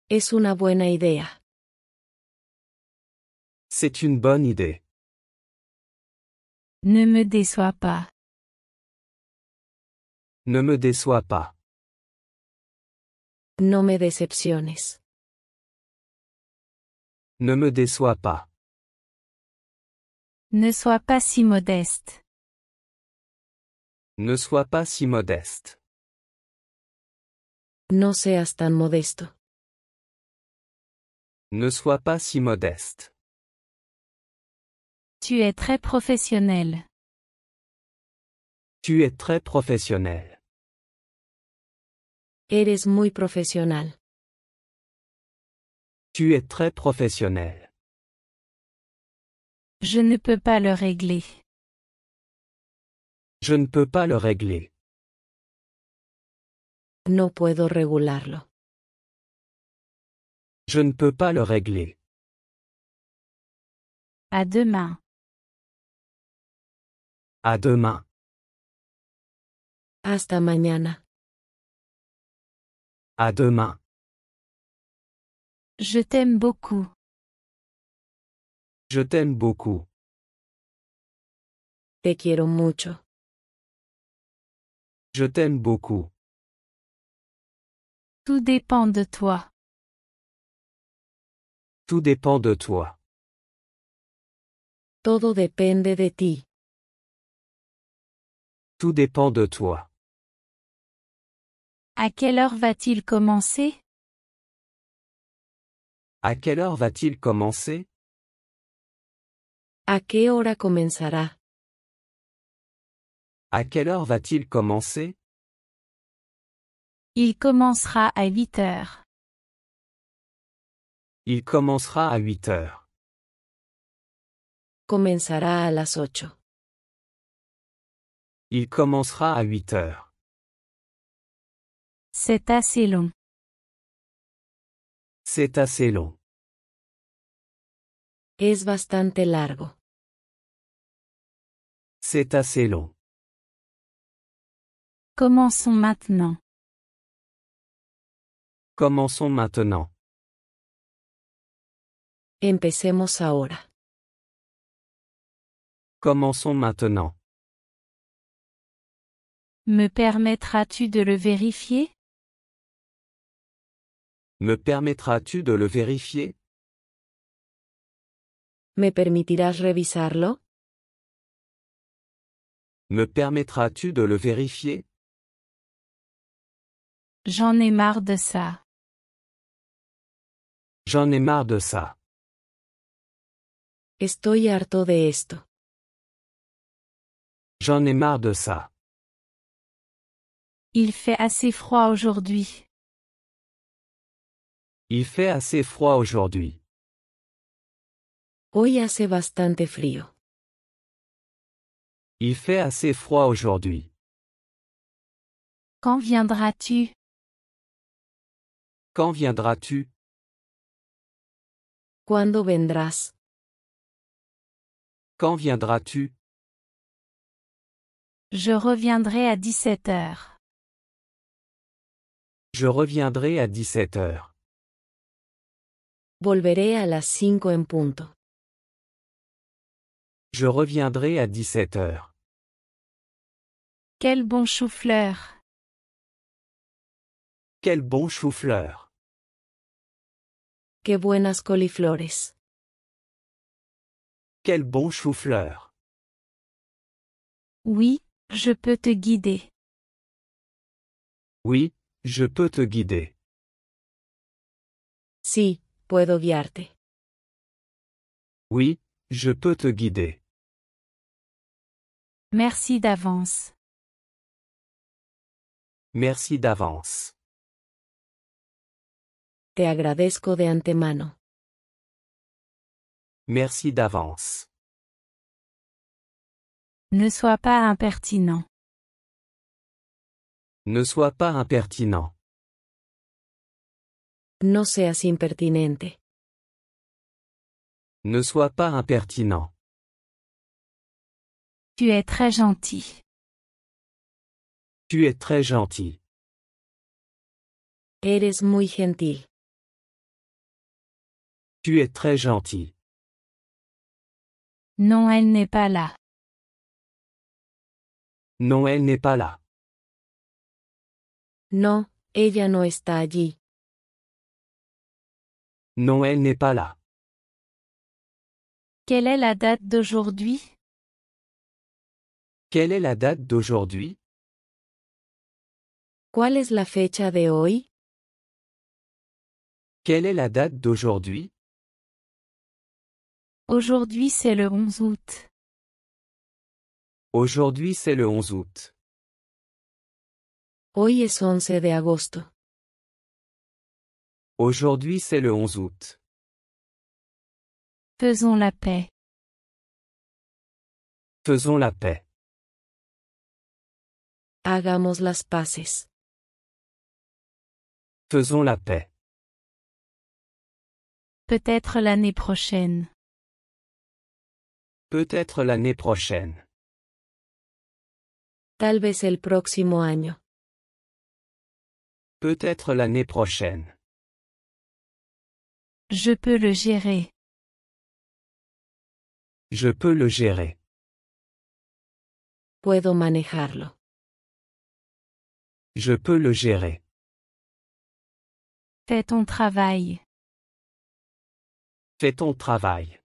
Es una buena idea. C'est une bonne idée. Ne me déçois pas. Ne me déçois pas. No me decepciones. Ne me déçois pas. Ne sois pas si modeste. Ne sois pas si modeste. No seas tan modesto. Ne sois pas si modeste. Tu es très professionnel. Tu es très professionnel. Eres muy profesional. Tu es très professionnel. Je ne peux pas le régler. Je ne peux pas le régler. No puedo regularlo. Je ne peux pas le régler. À demain. À demain. Hasta mañana. À demain. Je t'aime beaucoup. Je t'aime beaucoup. Te quiero mucho. Je t'aime beaucoup. Tout dépend de toi. Tout dépend de toi. Todo depende de ti. Tout dépend de toi. À quelle heure va-t-il commencer? À quelle heure va-t-il commencer? ¿A qué hora comenzará? À quelle heure va-t-il commencer? Il commencera à 8 heures. Il commencera à 8 heures. Comenzará a las 8. Il commencera à 8 heures. C'est assez long. C'est assez long. Es bastante largo. C'est assez long. Commençons maintenant. Commençons maintenant. Empecemos ahora. Commençons maintenant. Me permettras-tu de le vérifier? Me permettras-tu de le vérifier? ¿Me permitirás revisarlo? Me permettras-tu de le vérifier? J'en ai marre de ça. J'en ai marre de ça. Estoy harto de esto. J'en ai marre de ça. Il fait assez froid aujourd'hui. Il fait assez froid aujourd'hui. Hoy hace bastante frío. Il fait assez froid aujourd'hui. Quand viendras-tu? Quand viendras-tu? ¿Cuándo vendrás? Quand viendras-tu? Je reviendrai à 17 heures. Je reviendrai à 17 heures. Volveré a las 5 en punto. Je reviendrai à 17 heures. Quel bon chou-fleur. Quel bon chou-fleur. Qué buenas coliflores. Quel bon chou-fleur. Oui, je peux te guider. Oui, je peux te guider. Sí, puedo guiarte. Oui, je peux te guider. Merci d'avance. Merci d'avance. Te agradezco de antemano. Merci d'avance. Ne sois pas impertinent. Ne sois pas impertinent. No seas impertinente. Ne sois pas impertinent. Tu es très gentil. Tu es très gentil. Eres muy gentil. Tu es très gentil. Non, elle n'est pas là. Non, elle n'est pas là. No, ella no está allí. Non, elle n'est pas là. Quelle est la date d'aujourd'hui? Quelle est la date d'aujourd'hui? ¿Cuál es la fecha de hoy? Quelle est la date d'aujourd'hui? Aujourd'hui c'est le 11 août. Aujourd'hui c'est le 11 août. Hoy es 11 de agosto. Aujourd'hui c'est le 11 août. Faisons la paix. Faisons la paix. Hagamos las paces. Faisons la paix. Peut-être l'année prochaine. Peut-être l'année prochaine. Tal vez el próximo año. Peut-être l'année prochaine. Je peux le gérer. Je peux le gérer. Puedo manejarlo. Je peux le gérer. Fais ton travail. Fais ton travail.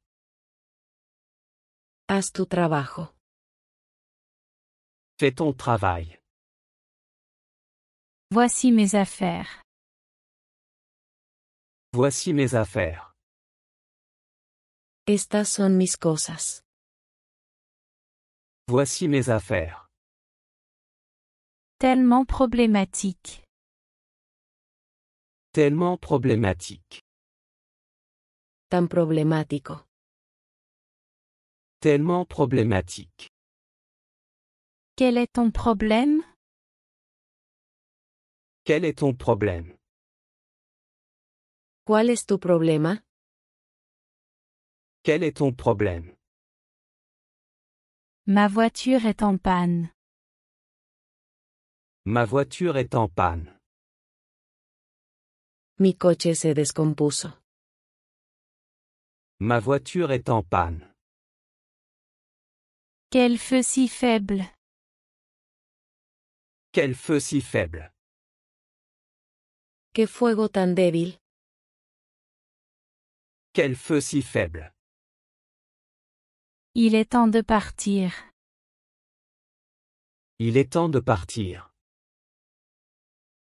Haz tu trabajo. Fais ton travail. Voici mes affaires. Voici mes affaires. Estas son mis cosas. Voici mes affaires. Tellement problématique. Tellement problématique. Tan problemático. Tellement problématique. Quel est ton problème? Quel est ton problème? ¿Cuál es tu problema? Quel est ton problème? Ma voiture est en panne. Ma voiture est en panne. Mi coche se descompuso. Ma voiture est en panne. Quel feu si faible. Quel feu si faible. ¿Qué fuego tan débil? Quel feu si faible. Il est temps de partir. Il est temps de partir.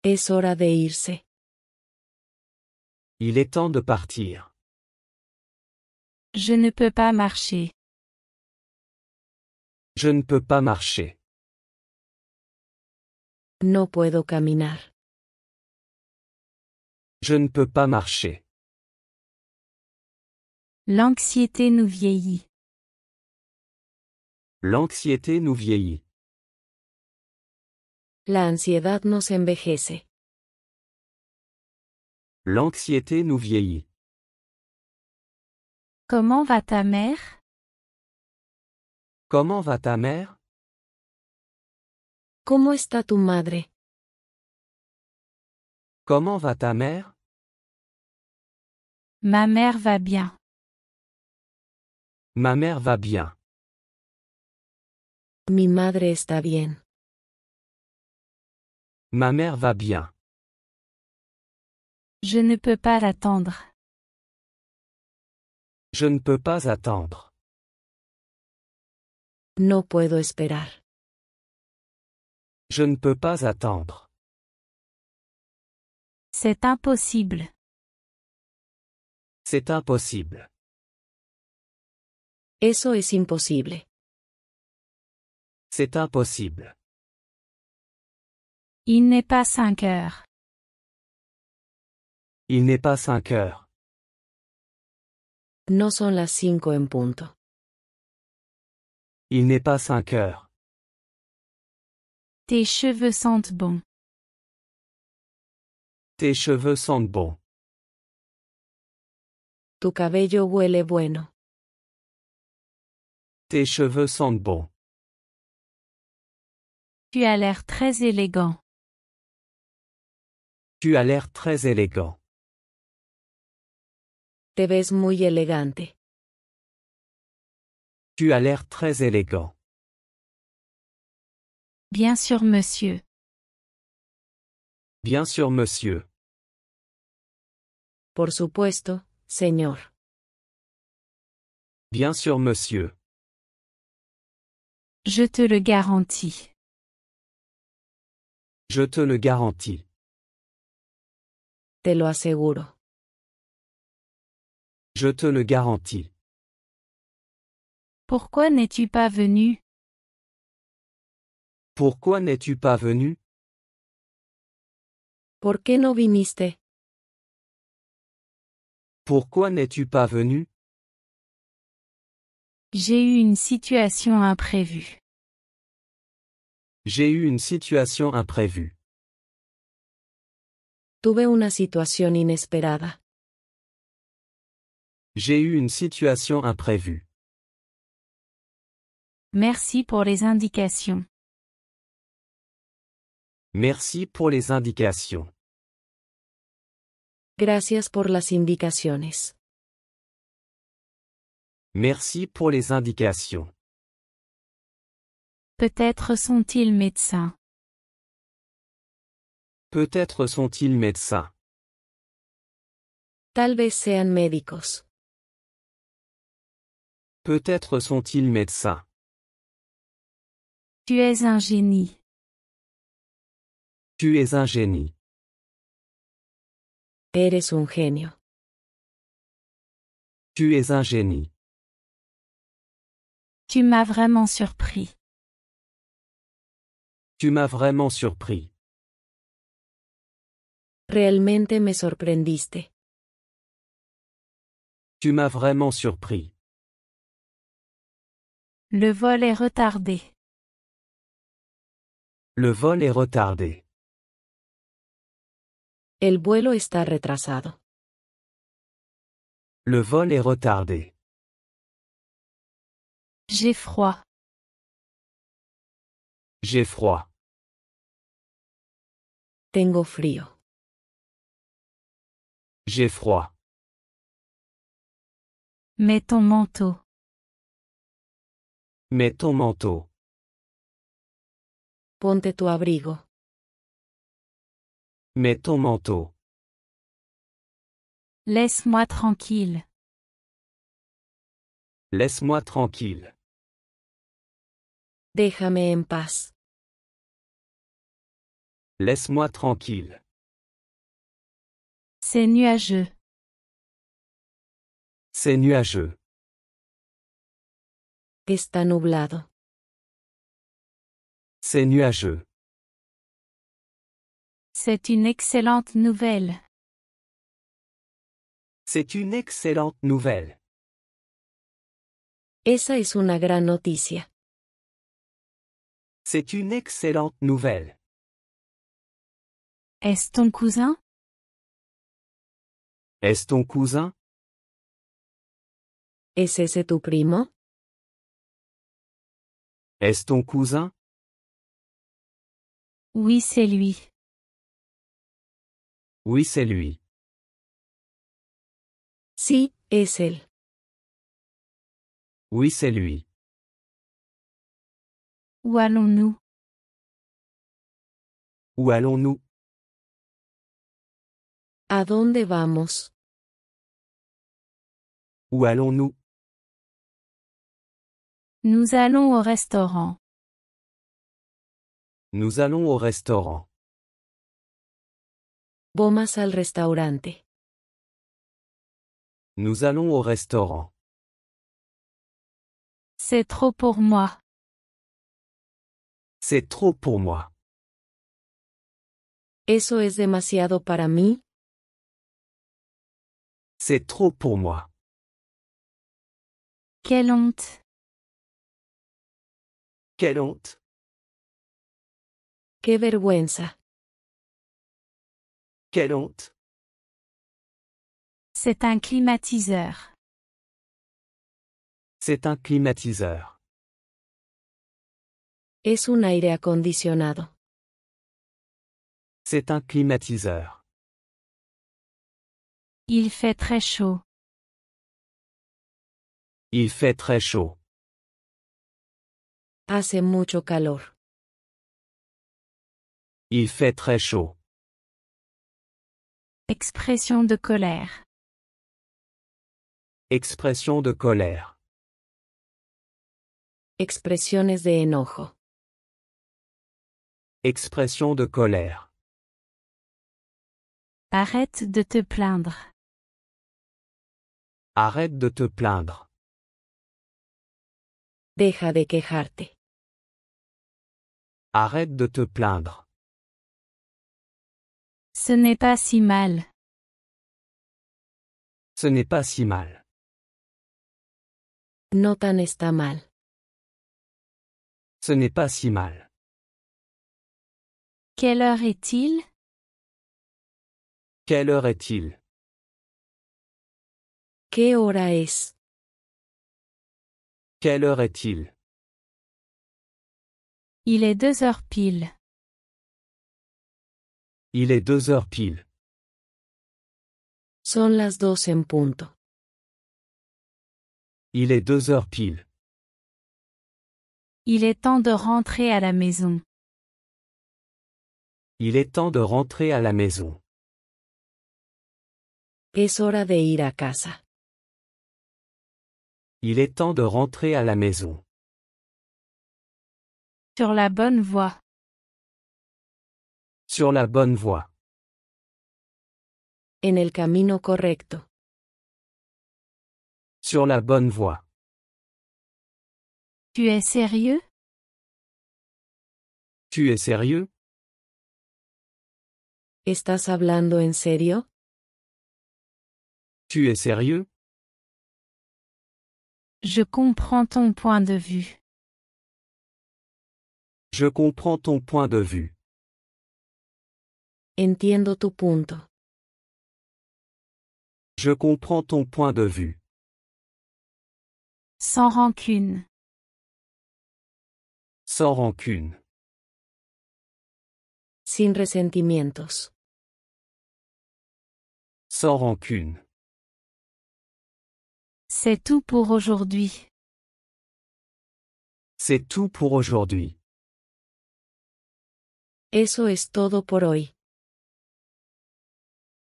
Es hora de irse. Il est temps de partir. Je ne peux pas marcher. Je ne peux pas marcher. No puedo caminar. Je ne peux pas marcher. L'anxiété nous vieillit. L'anxiété nous vieillit. La ansiedad nos envejece. L'anxiété nous vieillit. Comment va ta mère? Comment va ta mère? ¿Cómo está tu madre? Comment va ta mère? Ma mère va bien. Ma mère va bien. Mi madre está bien. Ma mère va bien. Je ne peux pas attendre. Je ne peux pas attendre. No puedo esperar. Je ne peux pas attendre. C'est impossible. C'est impossible. Eso es imposible. C'est impossible. Il n'est pas 5 heures. Il n'est pas 5 heures. No son las 5 en punto. Il n'est pas 5 heures. Tes cheveux sentent bon. Tes cheveux sentent bon. Tu cabello huele bueno. Tes cheveux sentent bon. Tu as l'air très élégant. Tu as l'air très élégant. Te ves muy elegante. Tu as l'air très élégant. Bien sûr, monsieur. Bien sûr, monsieur. Por supuesto, señor. Bien sûr, monsieur. Je te le garantis. Je te le garantis. Te lo aseguro. Je te le garantis. Pourquoi n'es-tu pas venu? Pourquoi n'es-tu pas venu? ¿Por qué no viniste? Pourquoi n'es-tu pas venu? J'ai eu une situation imprévue. J'ai eu une situation imprévue. Tuve una situación inesperada. J'ai eu une situation imprévue. Merci pour les indications. Merci pour les indications. Gracias por las indicaciones. Merci pour les indications. Peut-être sont-ils médecins. Peut-être sont-ils médecins. Tal vez sean médicos. Peut-être sont-ils médecins. Tu es un génie. Tu es un génie. Eres un genio. Tu es un génie. Tu m'as vraiment surpris. Tu m'as vraiment surpris. Realmente me sorprendiste. Tu m'as vraiment surpris. Le vol est retardé. Le vol est retardé. El vuelo está retrasado. Le vol est retardé. J'ai froid. J'ai froid. Tengo frío. J'ai froid. Mets ton manteau. Mets ton manteau. Ponte tu abrigo. Mets ton manteau. Laisse-moi tranquille. Laisse-moi tranquille. Déjame en paz. Laisse-moi tranquille. C'est nuageux. C'est nuageux. Está nublado. C'est nuageux. C'est une excellente nouvelle. C'est une excellente nouvelle. Esa es una gran noticia. C'est une excellente nouvelle. Est-ce ton cousin? Est-ce ton cousin? ¿Es ese tu primo? Est-ce ton cousin? Oui, c'est lui. Oui, c'est lui. Sí, es él. Oui, c'est lui. Où allons-nous? Où allons-nous? ¿A dónde vamos? Où allons-nous? Nous allons au restaurant. Nous allons au restaurant. Vamos al restaurante. Nous allons au restaurant. C'est trop pour moi. C'est trop pour moi. ¿Eso es demasiado para mí? C'est trop pour moi. Quelle honte. Quelle honte. ¡Qué vergüenza! Quelle honte. C'est un climatiseur. C'est un climatiseur. Es un aire acondicionado. C'est un climatiseur. Il fait très chaud. Il fait très chaud. Hace mucho calor. Il fait très chaud. Expression de colère. Expression de colère. Expresiones de enojo. Expression de colère. Arrête de te plaindre. Arrête de te plaindre. Deja de quejarte. Arrête de te plaindre. Ce n'est pas si mal. Ce n'est pas si mal. No tan está mal. Ce n'est pas si mal. Quelle heure est-il? Quelle heure est-il? ¿Qué hora es? Quelle heure est-il? Il est 2 heures pile. Il est 2 heures pile. Son las 2 en punto. Il est 2 heures pile. Il est temps de rentrer à la maison. Il est temps de rentrer à la maison. Es hora de ir a casa. Il est temps de rentrer à la maison. Sur la bonne voie. Sur la bonne voie. En el camino correcto. Sur la bonne voie. Tu es sérieux? Tu es sérieux? ¿Estás hablando en serio? Tu es sérieux? Je comprends ton point de vue. Je comprends ton point de vue. Entiendo tu punto. Je comprends ton point de vue. Sans rancune. Sans rancune. Sin resentimientos. Sans rancune. C'est tout pour aujourd'hui. C'est tout pour aujourd'hui. Eso es todo por hoy.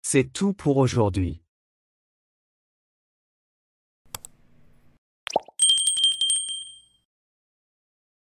C'est tout pour aujourd'hui.